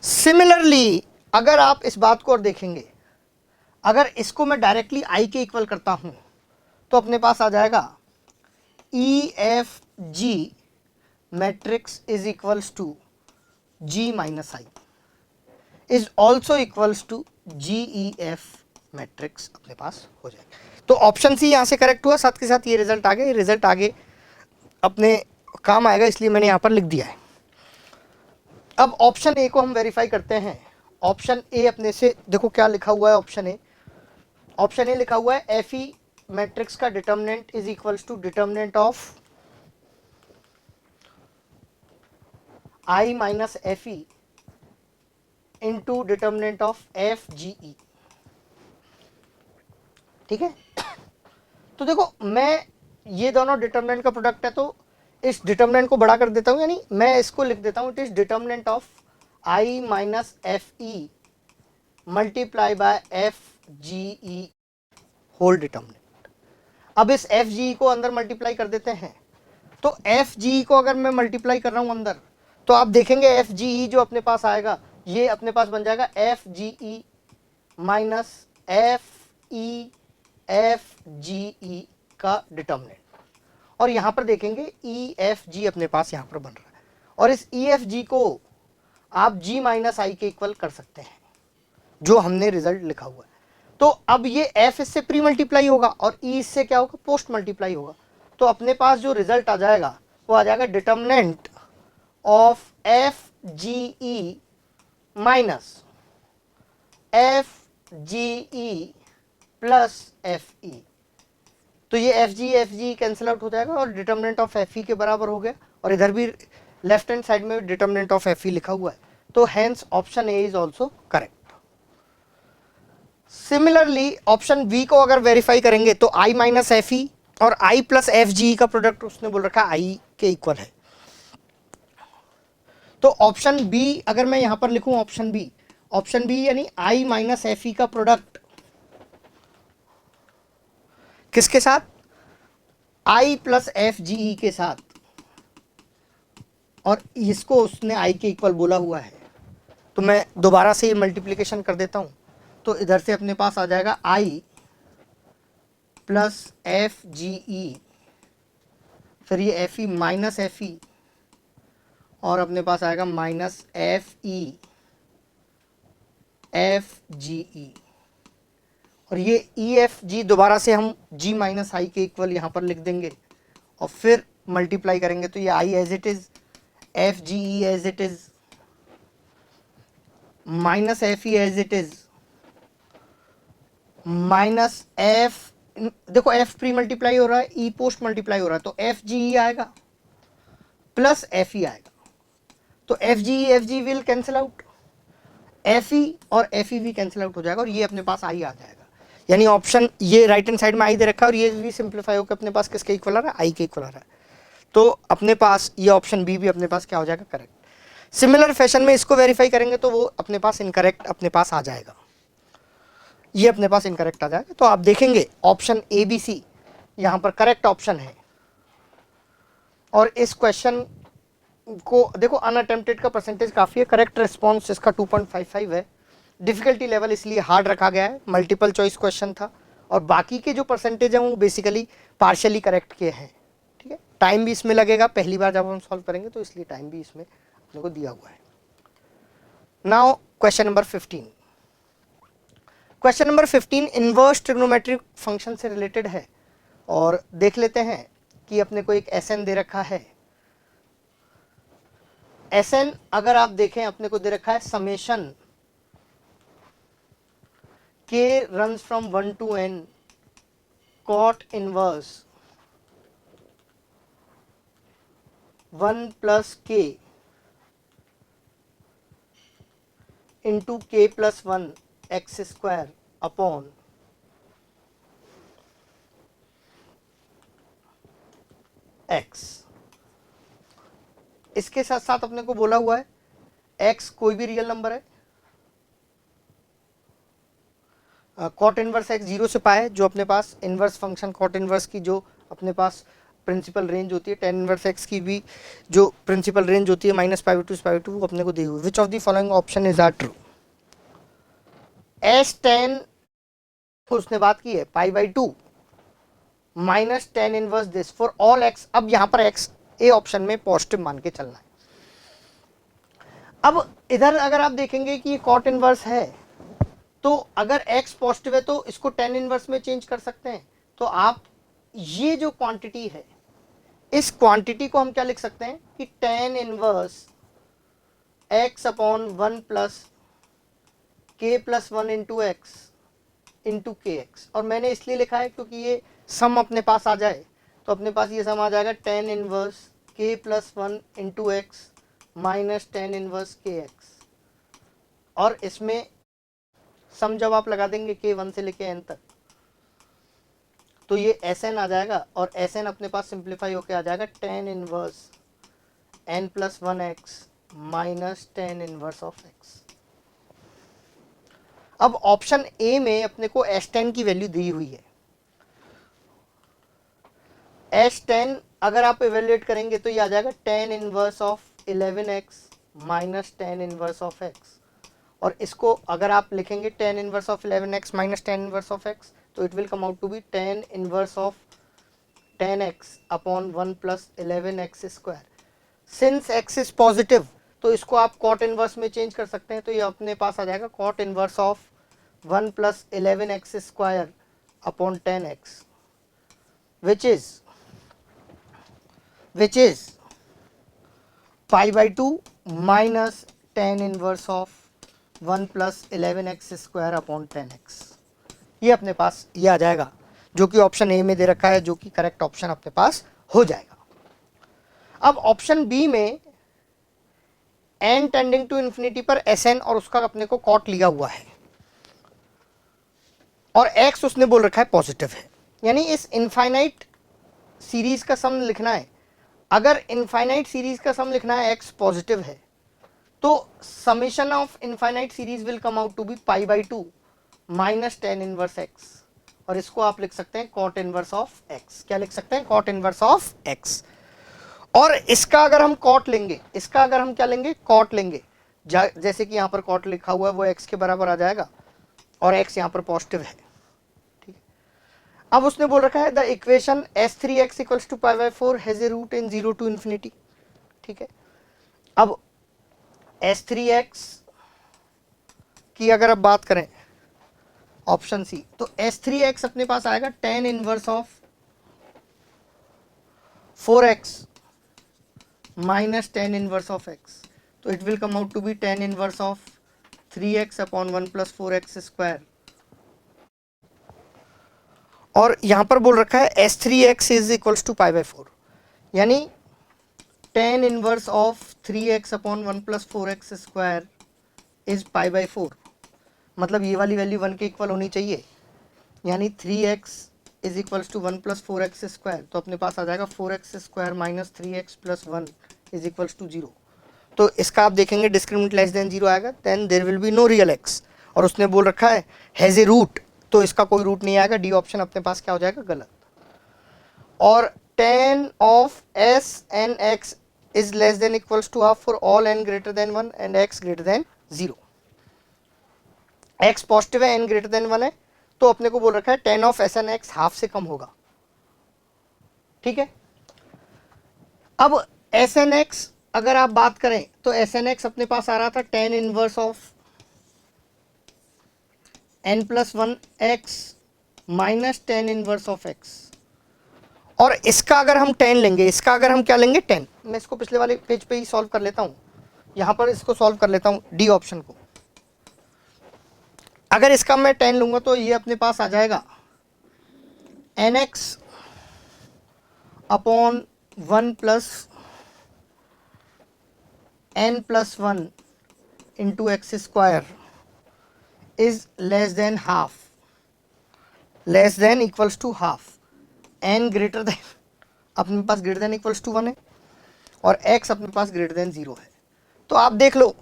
S1: सिमिलरली अगर आप इस बात को और देखेंगे, अगर इसको मैं डायरेक्टली आई के इक्वल करता हूं तो अपने पास आ जाएगा E F G matrix is equals to G minus I is also equals to G E F matrix अपने पास हो जाएगा। तो ऑप्शन सी यहां से करेक्ट हुआ, साथ के साथ ये रिजल्ट आ गया, ये रिजल्ट आगे अपने काम आएगा, इसलिए मैंने यहां पर लिख दिया है। अब ऑप्शन ए को हम वेरीफाई करते हैं। ऑप्शन ए अपने से देखो क्या लिखा हुआ है, ऑप्शन ए, ऑप्शन ए लिखा हुआ है एफ ई मैट्रिक्स का determinant is equals to determinant of I minus F E into determinant of F G E. ठीक है, तो देखो मैं ये दोनों डिटर्मिनेंट का प्रोडक्ट है, तो इस डिटर्मिनेंट को बड़ा कर देता हूं, यानी मैं इसको लिख देता हूं it is determinant of I minus F E multiply by F G E whole determinant. अब इस एफ जी ई को अंदर मल्टीप्लाई कर देते हैं, तो एफ जी ई को अगर मैं मल्टीप्लाई कर रहा हूं अंदर, तो आप देखेंगे एफ जी ई जो अपने पास आएगा, ये अपने पास बन जाएगा F G E minus F E F G E का डिटर्मिनेंट। और यहां पर देखेंगे ई एफ जी अपने पास यहां पर बन रहा है, और इस ई एफ जी को आप जी माइनस आई के इक्वल कर सकते हैं, जो हमने रिजल्ट लिखा हुआ है। तो अब ये एफ इससे प्री मल्टीप्लाई होगा और ई इससे क्या होगा, पोस्ट मल्टीप्लाई होगा। तो अपने पास जो रिजल्ट आ जाएगा वो आ जाएगा determinant of F G E minus F G E plus F E. तो ये एफ जी कैंसिल आउट हो जाएगा और डिटर्मिनेंट ऑफ एफ ई के बराबर हो गया, और इधर भी लेफ्ट हैंड साइड में डिटर्मिनेंट ऑफ एफ ई लिखा हुआ है, तो hence option A is also correct. Similarly option B को अगर वेरीफाई करेंगे तो आई माइनस एफ ई और आई प्लस एफ जी का प्रोडक्ट उसने बोल रखा आई के इक्वल है। तो ऑप्शन बी अगर मैं यहां पर लिखूं, ऑप्शन बी यानी आई माइनस एफ ई का प्रोडक्ट किसके साथ, आई प्लस एफ जी ई के साथ, और इसको उसने आई के इक्वल बोला हुआ है, तो मैं दोबारा से ये मल्टीप्लिकेशन कर देता हूं, तो इधर से अपने पास आ जाएगा आई प्लस एफ जी ई, फिर ये F E minus F E, और अपने पास आएगा minus F E F G E, और ये ई एफ जी दोबारा से हम जी माइनस आई के इक्वल यहाँ पर लिख देंगे, और फिर मल्टीप्लाई करेंगे तो ये I as it is, F G E as it is, minus F E as it is, minus F, देखो एफ प्री मल्टीप्लाई हो रहा है, ई पोस्ट मल्टीप्लाई हो रहा है, तो एफ जी ई आएगा प्लस एफ ई आएगा, तो F G will cancel out, F E और एफ ई भी कैंसिल आउट हो जाएगा, और ये अपने पास आई आ जाएगा। यानी ऑप्शन ये राइट हैंड साइड में आई दे रखा है, और ये भी सिंप्लीफाई होकर अपने पास किसके इक्वल आ रहा है, आई के इक्वल आ रहा है, तो अपने पास ये ऑप्शन बी भी अपने पास क्या हो जाएगा, करेक्ट। सिमिलर फैशन में इसको वेरीफाई करेंगे तो वो अपने पास इनकरेक्ट अपने पास आ जाएगा, ये अपने पास इनकरेक्ट आ जाएगा। तो आप देखेंगे ऑप्शन ए बी सी यहाँ पर करेक्ट ऑप्शन है, और इस क्वेश्चन को देखो अनअटेम्प्टेड का परसेंटेज काफ़ी है, करेक्ट रिस्पॉन्स इसका 2.55 है, डिफिकल्टी लेवल इसलिए हार्ड रखा गया है, मल्टीपल चॉइस क्वेश्चन था, और बाकी के जो परसेंटेज हैं वो बेसिकली पार्शियली करेक्ट किए हैं। ठीक है, टाइम भी इसमें लगेगा, पहली बार जब हम सॉल्व करेंगे तो इसलिए टाइम भी इसमें अपने को दिया हुआ है। Now question number 15, question number 15 inverse trigonometric function से रिलेटेड है, और देख लेते हैं कि अपने को एक एस एन दे रखा है। एस एन अगर आप देखें अपने को दे रखा है summation k runs from 1 to n cot inverse 1 plus k into k plus one x square upon x. इसके साथ साथ अपने को बोला हुआ है एक्स कोई भी रियल नंबर है, कॉट इनवर्स एक्स 0 से पाए, जो अपने पास इनवर्स फंक्शन कॉट इनवर्स की जो अपने पास प्रिंसिपल रेंज होती है, टेन इनवर्स एक्स की भी जो प्रिंसिपल रेंज होती है -π/2 वो अपने को दी हुई। Which of the following option is are true? S tan उसने बात की है π/2 minus tan inverse this for all x. अब यहां पर एक्स ए ऑप्शन में पॉजिटिव मान के चलना है। अब इधर अगर आप देखेंगे कि ये कॉट इनवर्स है, तो अगर x पॉजिटिव है तो इसको टेन इनवर्स में चेंज कर सकते हैं। तो आप ये जो क्वांटिटी है, इस क्वांटिटी को हम क्या लिख सकते हैं कि tan inverse x upon one plus k plus one into x into k x. और मैंने इसलिए लिखा है क्योंकि ये सम अपने पास आ जाए, तो अपने पास ये सम आ जाएगा टेन इनवर्स के plus one into x minus tan inverse के एक्स। और इसमें सम जब आप लगा देंगे के वन से लेके एन तक, तो ये एस एन आ जाएगा, और एस एन अपने पास सिंप्लीफाई होके आ जाएगा tan inverse N plus one x minus tan inverse of x. अब ऑप्शन ए में अपने को एस टेन की वैल्यू दी हुई है। एस टेन अगर आप इवेल्युएट करेंगे तो ये आ जाएगा tan inverse of 11x minus tan inverse of x. और इसको अगर आप लिखेंगे tan inverse of 11x minus tan inverse of x, तो it will come out to be tan inverse of 10x upon one plus 11x square. Since x is positive तो इसको आप cot inverse में चेंज कर सकते हैं, तो ये अपने पास आ जाएगा cot inverse of one plus 11x square upon 10x, which is π/2 minus tan inverse of one plus 11x square upon 10x। ये अपने पास ये आ जाएगा, जो कि ऑप्शन ए में दे रखा है, जो कि करेक्ट ऑप्शन अपने पास हो जाएगा। अब ऑप्शन बी में n टेंडिंग टू इन्फिनिटी पर Sn और उसका अपने को कॉट लिया हुआ है, और x उसने बोल रखा है पॉजिटिव है, यानी इस इनफाइनाइट सीरीज का सम लिखना है। अगर इनफाइनाइट सीरीज का सम लिखना है x पॉजिटिव है, तो summation of infinite series will come out to be π/2 minus tan inverse x. और इसको आप लिख सकते हैं कॉट इनवर्स ऑफ एक्स। क्या लिख सकते हैं? Cot inverse of x. और इसका अगर हम कॉट लेंगे, इसका अगर हम क्या लेंगे? कॉट लेंगे। जैसे कि यहाँ पर कॉट लिखा हुआ है वो एक्स के बराबर आ जाएगा, और एक्स यहाँ पर पॉजिटिव है। ठीक है, अब उसने बोल रखा है the equation s3x equals to π/4 has a root in 0 to infinity. ठीक है, अब s3x की अगर आप बात करें ऑप्शन सी, तो s3x अपने पास आएगा tan inverse of 4x minus tan inverse of x, तो it will come out to be tan inverse of 3x upon one plus 4x square. और यहां पर बोल रखा है s3x इज इक्वल्स टू π/4, यानी tan inverse of 3x upon one plus 4x square is π/4। मतलब ये वाली वैल्यू 1 के इक्वल होनी चाहिए, यानी 3x is equals to one plus 4x square. तो अपने पास आ जाएगा 4x square minus 3x plus 1 is equals to 0। तो इसका आप देखेंगे डिस्क्रिमिनेंट लेस देन 0 आएगा, then there will be no real x। और उसने बोल रखा है हैज ए रूट, तो इसका कोई रूट नहीं आएगा। डी ऑप्शन अपने पास क्या हो जाएगा? गलत। और tan of s n x is less than equals to half for all n greater than 1 and x greater than 0। x positive है, n ग्रेटर देन 1 है, तो अपने को बोल रखा है tan of S N x half से कम होगा। ठीक है, अब एस एन एक्स अगर आप बात करें तो एस एन एक्स अपने पास आ रहा था tan inverse of n plus 1 x minus tan inverse of x. और इसका अगर हम tan लेंगे, इसका अगर हम क्या लेंगे? tan। मैं इसको पिछले वाले पेज पे ही सॉल्व कर लेता हूं, यहां पर इसको सॉल्व कर लेता हूं डी ऑप्शन को। अगर इसका मैं tan लूंगा तो ये अपने पास आ जाएगा nx upon one plus n plus 1 into x square is less than half, less than equals to half, N greater than, अपने पास ग्रेटर देन इक्वल्स टू 1 है और x अपने पास ग्रेटर देन 0 है। तो आप देख लो,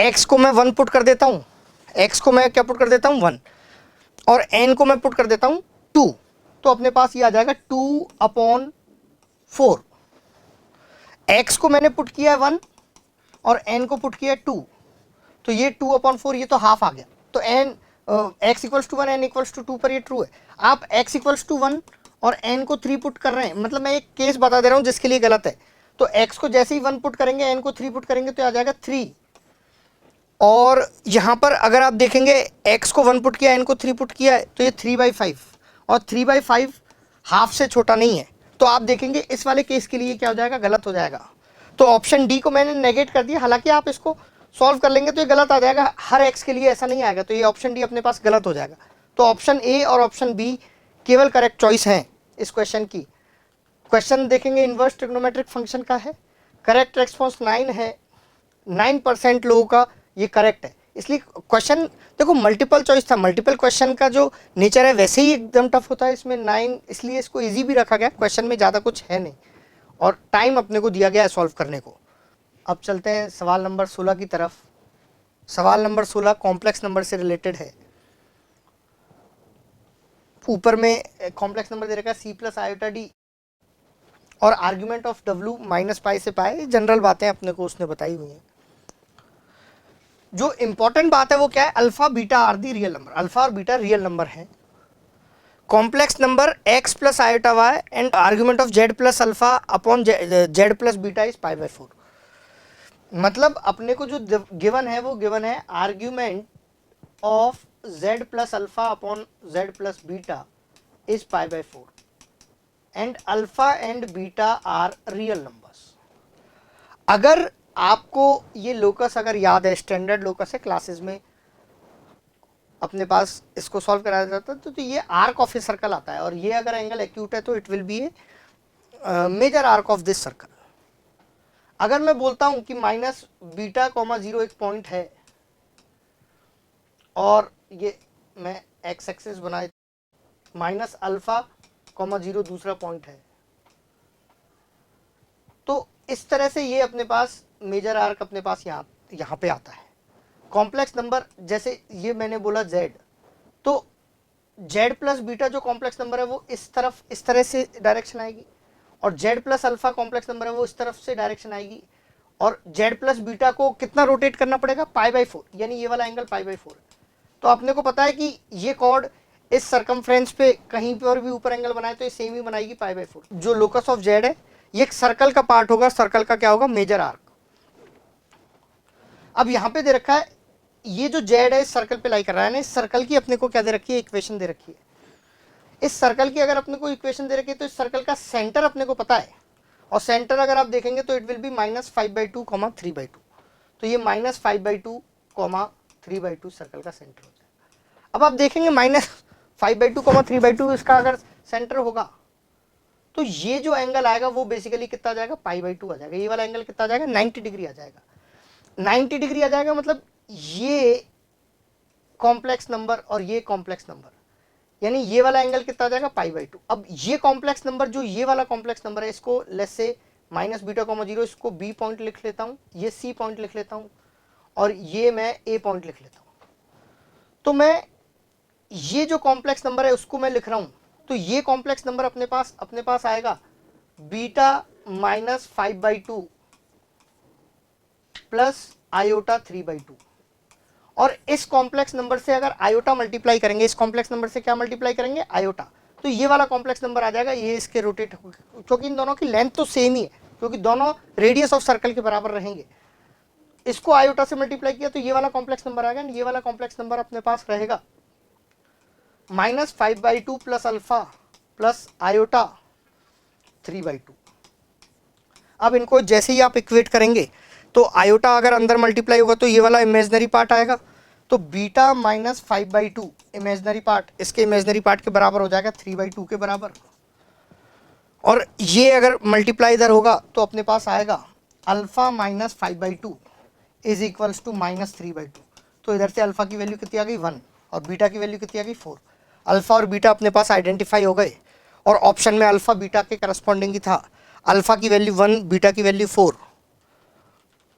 S1: x को मैं 1 पुट कर देता हूँ, x को मैं क्या पुट कर देता हूँ 1, और n को मैं पुट कर देता हूँ 2, तो अपने पास ये आ जाएगा 2/4। x को मैंने पुट किया है 1 और n को पुट किया है 2, तो ये 2/4, ये तो हाफ आ गया। तो n x equals to 1, n equals to 2 पर ये ट्रू है। आप x इक्वल्स टू 1 और n को 3 पुट कर रहे हैं, मतलब मैं एक केस बता दे रहा हूँ जिसके लिए गलत है। तो x को जैसे ही 1 पुट करेंगे, n को 3 पुट करेंगे तो आ जाएगा 3। और यहाँ पर अगर आप देखेंगे x को 1 पुट किया, n को 3 पुट किया है, तो ये 3/5, और 3/5 हाफ से छोटा नहीं है। तो आप देखेंगे इस वाले केस के लिए क्या हो जाएगा, गलत हो जाएगा। तो ऑप्शन डी को मैंने नेगेट कर दिया, हालांकि आप इसको सॉल्व कर लेंगे तो ये गलत आ जाएगा, हर x के लिए ऐसा नहीं आएगा, तो ये ऑप्शन डी अपने पास गलत हो जाएगा। तो ऑप्शन ए और ऑप्शन बी केवल करेक्ट चॉइस हैं इस क्वेश्चन की। क्वेश्चन देखेंगे इनवर्स ट्रिग्नोमेट्रिक फंक्शन का है, करेक्ट रेस्पॉन्स 9 है, 9% लोगों का ये करेक्ट है। इसलिए क्वेश्चन देखो मल्टीपल चॉइस था, मल्टीपल क्वेश्चन का जो नेचर है वैसे ही एकदम टफ होता है, इसमें 9 इसलिए इसको इजी भी रखा गया, क्वेश्चन में ज़्यादा कुछ है नहीं और टाइम अपने को दिया गया है सॉल्व करने को। अब चलते हैं सवाल नंबर 16 की तरफ। सवाल नंबर 16 कॉम्प्लेक्स नंबर से रिलेटेड है। ऊपर में कॉम्प्लेक्स नंबर दे रखा है c प्लस आयोटा डी और argument of w minus pi से पाई, जनरल बातें अपने को उसने बताई हुई हैं। जो इंपॉर्टेंट बात है वो क्या है, alpha beta are the real number, alpha और बीटा रियल नंबर है। Complex number x plus iota y and argument of z plus alpha upon z plus beta is π/4। मतलब अपने को जो गिवन है वो गिवन है argument of z plus alpha upon z plus beta is π/4 and alpha and beta are real numbers. अगर आपको ये लोकस अगर याद है, स्टैंडर्ड लोकस है, क्लासेस में अपने पास इसको सॉल्व कराया जाता है, तो ये आर्क ऑफ ए सर्कल आता है और ये अगर एंगल एक्यूट है तो it will be a major arc of this circle. अगर मैं बोलता हूं कि माइनस बीटा कॉमा 0 एक पॉइंट है और ये मैं एक्स एक्सिस बनाए, माइनस अल्फा कॉमा 0 दूसरा पॉइंट है, तो इस तरह से ये अपने पास मेजर आर्क अपने पास यहाँ पे आता है। कॉम्प्लेक्स नंबर जैसे ये मैंने बोला z, तो z प्लस बीटा जो कॉम्प्लेक्स नंबर है वो इस तरफ इस तरह से डायरेक्शन आएगी, और z plus alpha complex number है वो इस तरफ से डायरेक्शन आएगी, और z प्लस बीटा को कितना रोटेट करना पड़ेगा, π/4, यानी ये वाला एंगल π/4। तो अपने को पता है कि ये कॉर्ड इस सरकमफ्रेंस पे कहीं पर भी ऊपर एंगल बनाए तो ये सेम ही बनाएगी π/4। जो लोकस ऑफ z है ये एक सर्कल का पार्ट होगा, सर्कल का क्या होगा, मेजर आर्क। अब यहाँ पे दे रखा है ये जो z है इस सर्कल पे लाई कर रहा है ना, इस सर्कल की अपने को क्या दे रखी है, इक्वेशन दे रखी है। इस सर्कल की अगर अपने को इक्वेशन दे रखी है तो इस सर्कल का सेंटर अपने को पता है, और सेंटर अगर आप देखेंगे तो इट विल बी -5/2, 3/2। तो ये -5/2, 3/2 सर्कल का सेंटर हो जाएगा। अब आप देखेंगे -5/2, 3/2 इसका अगर सेंटर होगा तो ये जो एंगल आएगा वो बेसिकली कितना आ जाएगा, π/2 आ जाएगा। ये वाला एंगल कितना आ जाएगा, 90 डिग्री आ जाएगा। 90 डिग्री आ जाएगा, मतलब ये कॉम्प्लेक्स नंबर और ये कॉम्प्लेक्स नंबर, यानी ये वाला एंगल कितना आ जाएगा, π/2। अब ये कॉम्प्लेक्स नंबर जो ये वाला कॉम्प्लेक्स नंबर है इसको लेस से माइनस बीटा कॉमा 0, इसको b पॉइंट लिख लेता हूँ, ये c पॉइंट लिख लेता हूँ और ये मैं a पॉइंट लिख लेता हूँ। तो मैं ये जो कॉम्प्लेक्स नंबर है उसको मैं लिख रहा हूँ, तो ये कॉम्प्लेक्स नंबर अपने पास आएगा बीटा -5/2 प्लस आयोटा 3/2। और इस कॉम्प्लेक्स नंबर से अगर आयोटा मल्टीप्लाई करेंगे, इस कॉम्प्लेक्स नंबर से क्या मल्टीप्लाई करेंगे, आयोटा, तो ये वाला कॉम्प्लेक्स नंबर आ जाएगा, ये इसके रोटेट, क्योंकि इन दोनों की लेंथ तो सेम ही है, क्योंकि दोनों रेडियस ऑफ सर्कल के बराबर रहेंगे। इसको आयोटा से मल्टीप्लाई किया तो ये वाला कॉम्प्लेक्स नंबर आ गया, ये वाला कॉम्प्लेक्स नंबर अपने पास रहेगा -5/2 प्लस अल्फा प्लस आयोटा 3/2। अब इनको जैसे ही आप इक्वेट करेंगे तो आयोटा अगर अंदर मल्टीप्लाई होगा तो ये वाला इमेजिनरी पार्ट आएगा, तो बीटा -5/2 इमेजिनरी पार्ट इसके इमेजिनरी पार्ट के बराबर हो जाएगा 3/2 के बराबर, और ये अगर मल्टीप्लाई इधर होगा तो अपने पास आएगा अल्फा -5/2 इज इक्वल्स टू -3/2। तो इधर से अल्फा की वैल्यू कितनी आ गई 1 और बीटा की वैल्यू कितनी आ गई 4। अल्फा और बीटा अपने पास आइडेंटिफाई हो गए और ऑप्शन में अल्फा बीटा के करस्पॉन्डिंग ही था। अल्फा की वैल्यू 1, बीटा की वैल्यू 4,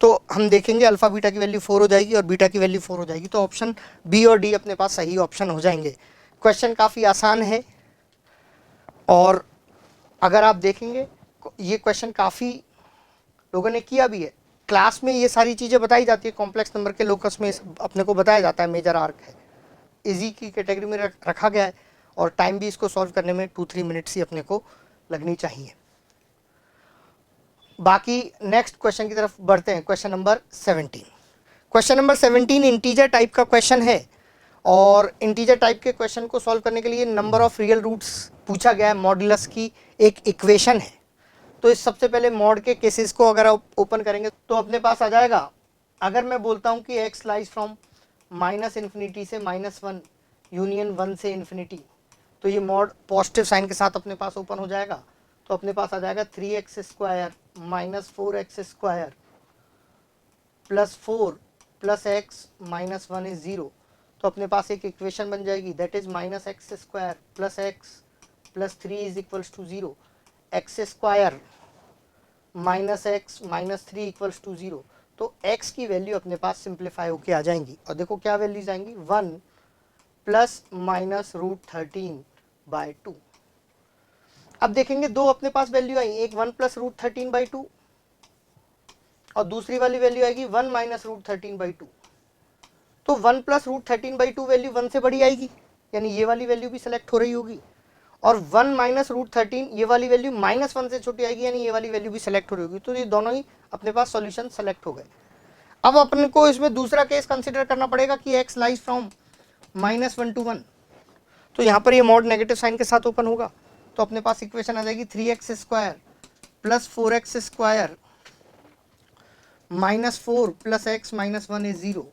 S1: तो हम देखेंगे अल्फा बीटा की वैल्यू 4 हो जाएगी और बीटा की वैल्यू 4 हो जाएगी, तो ऑप्शन बी और डी अपने पास सही ऑप्शन हो जाएंगे। क्वेश्चन काफ़ी आसान है और अगर आप देखेंगे ये क्वेश्चन काफ़ी लोगों ने किया भी है। क्लास में ये सारी चीज़ें बताई जाती है, कॉम्प्लेक्स नंबर के लोकस में अपने को बताया जाता है, मेजर आर्क है, इजी की कैटेगरी में रखा गया है और टाइम भी इसको सॉल्व करने में 2-3 मिनट्स ही अपने को लगनी चाहिए। बाकी नेक्स्ट क्वेश्चन की तरफ बढ़ते हैं। Question number 17। Question number 17 integer type का क्वेश्चन है और इंटीजर टाइप के क्वेश्चन को सॉल्व करने के लिए नंबर ऑफ रियल रूट्स पूछा गया है, मॉड्यूलस की एक इक्वेशन है। तो इस सबसे पहले मॉड के केसेस को अगर आप ओपन करेंगे तो अपने पास आ जाएगा, अगर मैं बोलता हूँ कि x लाइज फ्रॉम -∞ से -1 यूनियन 1 से इन्फिनिटी, तो ये मॉड पॉजिटिव साइन के साथ अपने पास ओपन हो जाएगा। तो अपने पास आ जाएगा 3x square minus 4x square plus 4 plus x minus 1 is 0। तो अपने पास एक इक्वेशन बन जाएगी that is -x square plus x plus 3 is equals to 0। X square minus x minus 3 equals to 0। तो x की वैल्यू अपने पास सिंप्लीफाई होके आ जाएंगी और देखो क्या वैल्यूज आएंगी, 1 प्लस माइनस √13/2। अब देखेंगे दो अपने पास वैल्यू आई, एक 1 प्लस √13/2 और दूसरी वाली वैल्यू आएगी 1 माइनस √13/2। तो 1 प्लस √13/2 वैल्यू 1 से बड़ी आएगी, यानी ये वाली वैल्यू भी सिलेक्ट हो रही होगी, और 1 माइनस √13 ये वाली वैल्यू -1 से छोटी आएगी, यानी ये वाली वैल्यू भी सिलेक्ट हो रही होगी। तो ये दोनों ही अपने पास सॉल्यूशन सेलेक्ट हो गए। अब अपन को इसमें दूसरा केस कंसिडर करना पड़ेगा कि x लाइज फ्रॉम -1 to 1, तो यहाँ पर ये मॉड नेगेटिव साइन के साथ ओपन होगा। तो अपने पास इक्वेशन आ जाएगी 3x square plus 4x square -4 plus x minus 1 is 0।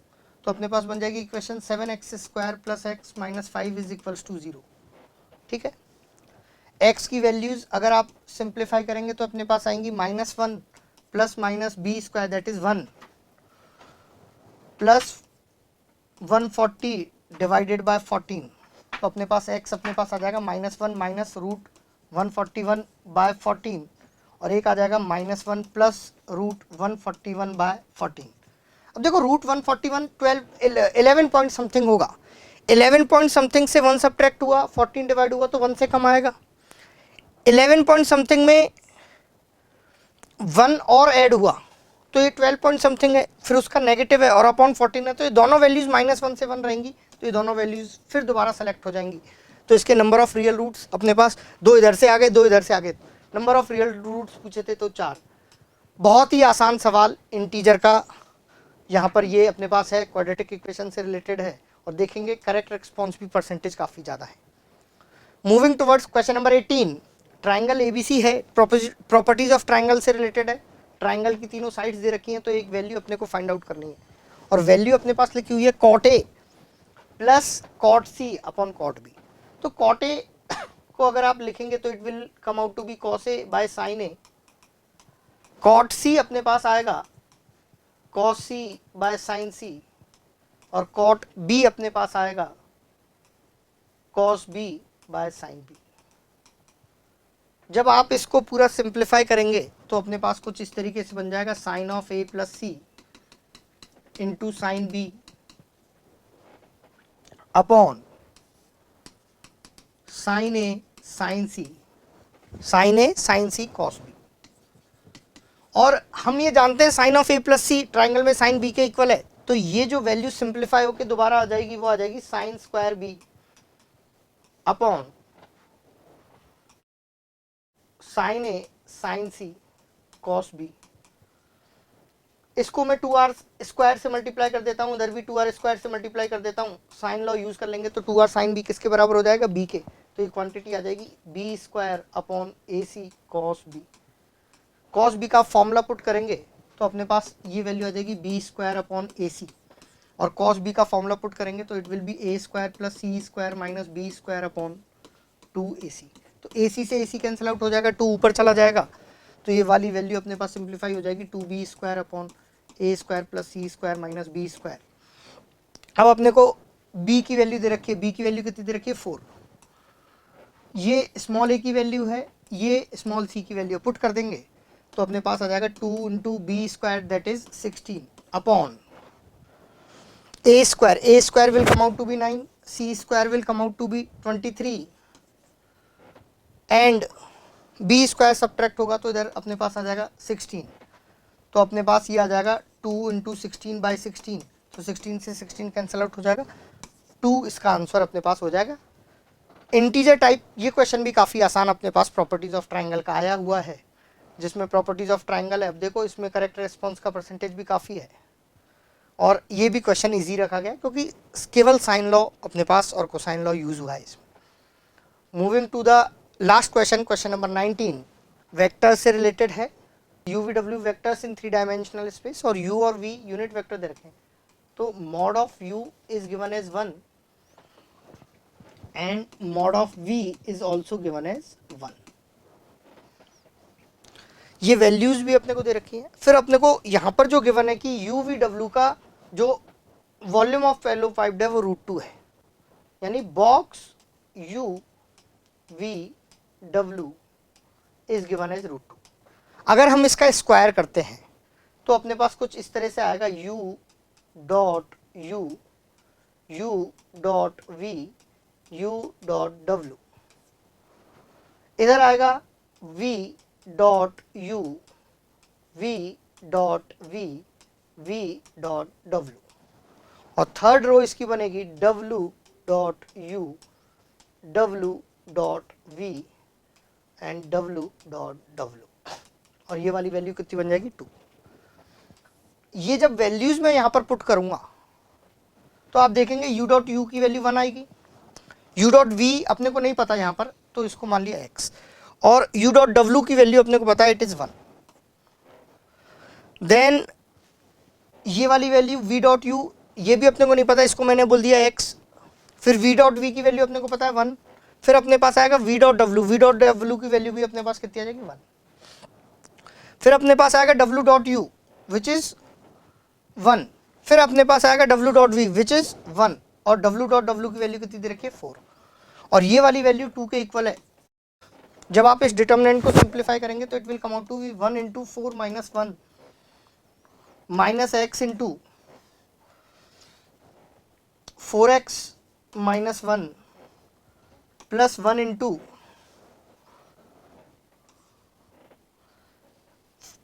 S1: तो अपने पास बन जाएगी equation 7x square plus x minus 5 is equals to 0। ठीक है, x की वैल्यूज अगर आप सिंप्लीफाई करेंगे तो अपने पास आएंगी -1 plus minus B square that is 1 plus 140 divided by 14। तो अपने पास x अपने पास आ जाएगा -1 माइनस √141/14 और एक आ जाएगा -1 प्लस √141/14। अब देखो √141 11 पॉइंट समथिंग होगा, 11 पॉइंट समथिंग से 1 सब्ट्रैक्ट हुआ, 14 डिवाइड हुआ तो 1 से कम आएगा। 11 पॉइंट समथिंग में 1 और ऐड हुआ तो ये 12 पॉइंट समथिंग है, फिर उसका नेगेटिव है और अपॉन 14 है, तो ये दोनों वैल्यूज -1 से 1 रहेंगी, तो ये दोनों वैल्यूज फिर दोबारा सेलेक्ट हो जाएंगी। तो इसके नंबर ऑफ रियल रूट्स अपने पास दो इधर से आ गए, दो इधर से आ गए। नंबर ऑफ रियल रूट्स पूछे थे तो 4। बहुत ही आसान सवाल इंटीजर का यहाँ पर ये अपने पास है, क्वाड्रेटिक इक्वेशन से रिलेटेड है और देखेंगे करेक्ट रिस्पॉन्स भी परसेंटेज काफ़ी ज़्यादा है। Moving towards question number 18। Triangle ABC है, प्रॉपर्टीज ऑफ ट्राइंगल से रिलेटेड है। ट्राइंगल की तीनों साइड्स दे रखी हैं तो एक वैल्यू अपने को फाइंड आउट करनी है और वैल्यू अपने पास लिखी हुई है cot A plus cot C upon cot B। तो cot A को अगर आप लिखेंगे तो it will come out to be cos A by sin A। cot C अपने पास आएगा cos C by sin C और cot B अपने पास आएगा cos B by sin B। जब आप इसको पूरा सिंप्लीफाई करेंगे तो अपने पास कुछ इस तरीके से बन जाएगा sine of A plus C into sine B upon sine A sine C, sine A sine C cos B। और हम ये जानते हैं sine of A plus C triangle में साइन B के इक्वल है, तो ये जो वैल्यू सिंप्लीफाई होकर दोबारा आ जाएगी वो आ जाएगी sine square B upon sine A sine C cos B। इसको मैं 2r स्क्वायर से मल्टीप्लाई कर देता हूँ, इधर भी 2r स्क्वायर से मल्टीप्लाई कर देता हूँ, साइन लॉ यूज कर लेंगे तो 2r साइन B किसके बराबर हो जाएगा, B के। तो ये क्वांटिटी आ जाएगी b square upon AC cos B। Cos B का फॉर्मूला पुट करेंगे तो अपने पास ये वैल्यू आ जाएगी b स्क्वायर अपॉन AC और कॉस B का फॉर्मूला पुट करेंगे तो it will B a square plus C square minus b square upon 2AC। तो AC से AC कैंसिल आउट हो जाएगा, 2 ऊपर चला जाएगा तो ये वाली वैल्यू अपने पास सिंप्लीफाई हो जाएगी 2b square upon a square plus C square minus b square. अब अपने को b की वैल्यू दे रखी है, b की वैल्यू कितनी दे रखी है 4, ये स्मॉल a की वैल्यू है, ये स्मॉल c की वैल्यू पुट कर देंगे तो अपने पास आ जाएगा 2 into B square that is 16 upon a square will come out to be 9, c square will come out to be 23 and b square subtract होगा तो इधर अपने पास आ जाएगा 16, तो अपने पास ये आ जाएगा 2 इंटू 16/16, तो 16 से 16 कैंसिल आउट हो जाएगा 2, इसका आंसर अपने पास हो जाएगा। इंटीजर टाइप ये क्वेश्चन भी काफ़ी आसान अपने पास प्रॉपर्टीज ऑफ ट्राइंगल का आया हुआ है, जिसमें प्रॉपर्टीज ऑफ ट्राइंगल है। अब देखो इसमें करेक्ट रेस्पॉन्स का परसेंटेज भी काफ़ी है और ये भी क्वेश्चन इजी रखा गया क्योंकि केवल साइन लॉ अपने पास और कोसाइन लॉ यूज हुआ है इसमें। Moving to the last question, question number 19 vector से रिलेटेड है। u v w vectors in 3 dimensional space और u और v यूनिट वेक्टर दे रखे हैं, तो mod of u is given as 1 and mod of v is also given as 1। ये values भी अपने को दे रखी हैं। फिर अपने को यहाँ पर जो गिवन है कि u v w का जो वॉल्यूम ऑफ पैरेललोपाइड है वो √2 है, यानी box u v w is given as √2। अगर हम इसका स्क्वायर करते हैं तो अपने पास कुछ इस तरह से आएगा u dot u, u dot v, u dot w, इधर आएगा v dot u, v dot v, v dot w, और थर्ड रो इसकी बनेगी w dot u, w dot v and w dot w, और ये वाली वैल्यू कितनी बन जाएगी 2। ये जब वैल्यूज में यहां पर पुट करूंगा तो आप देखेंगे u डॉट u की वैल्यू 1 आएगी, u डॉट v अपने को नहीं पता यहां पर तो इसको मान लिया x, और u डॉट w की वैल्यू अपने को पता है इट इज 1। देन ये वाली वैल्यू v डॉट u ये भी अपने को नहीं पता, इसको मैंने बोल दिया x। फिर v डॉट v की वैल्यू अपने को पता है 1, फिर अपने पास आएगा v डॉट w की वैल्यू भी अपने पास कितनी आ जाएगी 1। फिर अपने पास आएगा w dot u which is 1, फिर अपने पास आएगा w dot v which is 1, और w डॉट w की वैल्यू कितनी दे रखी है 4, और ये वाली वैल्यू 2 के इक्वल है। जब आप इस डिटर्मिनेंट को सिंप्लीफाई करेंगे तो it will come out to be 1 into 4 minus 1 minus x into 4x minus 1 plus 1 into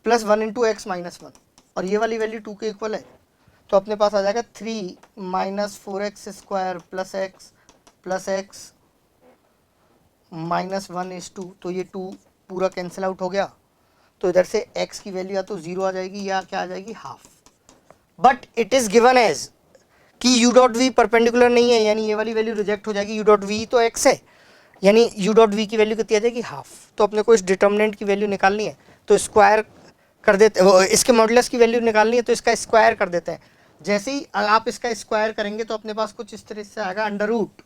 S1: plus 1 into x minus 1, और ये वाली वैल्यू 2 के इक्वल है, तो अपने पास आ जाएगा 3 minus 4x square plus x minus 1 is 2, तो ये 2 पूरा कैंसिल आउट हो गया, तो इधर से x की वैल्यू या तो 0 आ जाएगी या क्या आ जाएगी half. But it is given as कि u डॉट v परपेंडिकुलर नहीं है, यानी ये वाली वैल्यू रिजेक्ट हो जाएगी। u डॉट v तो x है, यानी u डॉट v की वैल्यू कितनी आ जाएगी हाफ। तो अपने को इस डिटर्मिनेंट की वैल्यू निकालनी है तो स्क्वायर कर देते, इसके मॉडुलस की वैल्यू निकालनी है तो इसका स्क्वायर कर देते हैं। जैसे ही आप इसका स्क्वायर करेंगे तो अपने पास कुछ इस तरह से आएगा under root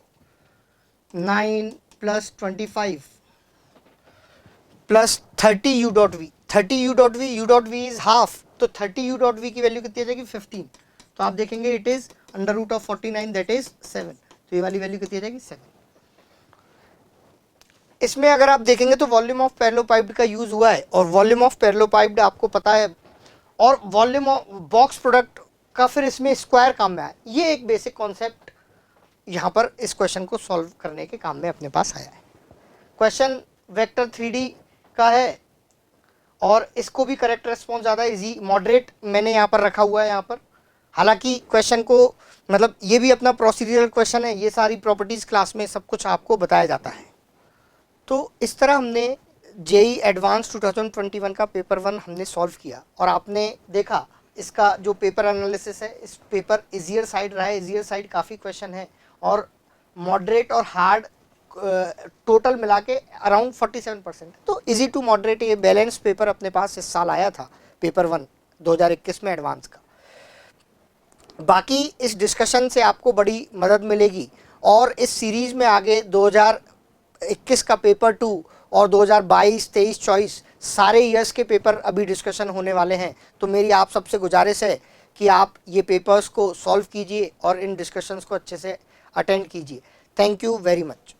S1: 9 plus 25 plus 30 u dot v, 30 u dot v is half, तो 30 u डॉट v की वैल्यू कितनी आ जाएगी 15, तो आप देखेंगे it is under root of 49 that is 7, तो ये वाली वैल्यू कितनी आ जाएगी 7। इसमें अगर आप देखेंगे तो वॉल्यूम ऑफ पैरेललोपाइड का यूज हुआ है, और वॉल्यूम ऑफ पैरेललोपाइड आपको पता है, और वॉल्यूम ऑफ बॉक्स प्रोडक्ट का फिर इसमें स्क्वायर काम में आया। ये एक बेसिक कॉन्सेप्ट यहाँ पर इस क्वेश्चन को सॉल्व करने के काम में अपने पास आया है। क्वेश्चन वेक्टर 3D का है और इसको भी करेक्ट रेस्पॉन्स ज़्यादा इजी मॉडरेट मैंने यहाँ पर रखा हुआ है यहाँ पर। हालांकि क्वेश्चन को मतलब ये भी अपना प्रोसीड्यूरल क्वेश्चन है, ये सारी प्रॉपर्टीज़ क्लास में सब कुछ आपको बताया जाता है। तो इस तरह हमने जेई एडवांस 2021 का पेपर 1 हमने सॉल्व किया, और आपने देखा इसका जो पेपर एनालिसिस है, इस पेपर इजियर साइड रहा है। इजियर साइड काफ़ी क्वेश्चन है और मॉडरेट और हार्ड टोटल मिला के अराउंड 47%, तो इजी टू मॉडरेट ये बैलेंस पेपर अपने पास इस साल आया था, पेपर 1 2021 में एडवांस का। बाकी इस डिस्कशन से आपको बड़ी मदद मिलेगी, और इस सीरीज़ में आगे 2021 का पेपर 2 और 2022, 23, 24 सारे ईयर्स के पेपर अभी डिस्कशन होने वाले हैं। तो मेरी आप सबसे गुजारिश है कि आप ये पेपर्स को सॉल्व कीजिए और इन डिस्कशंस को अच्छे से अटेंड कीजिए। Thank you very much.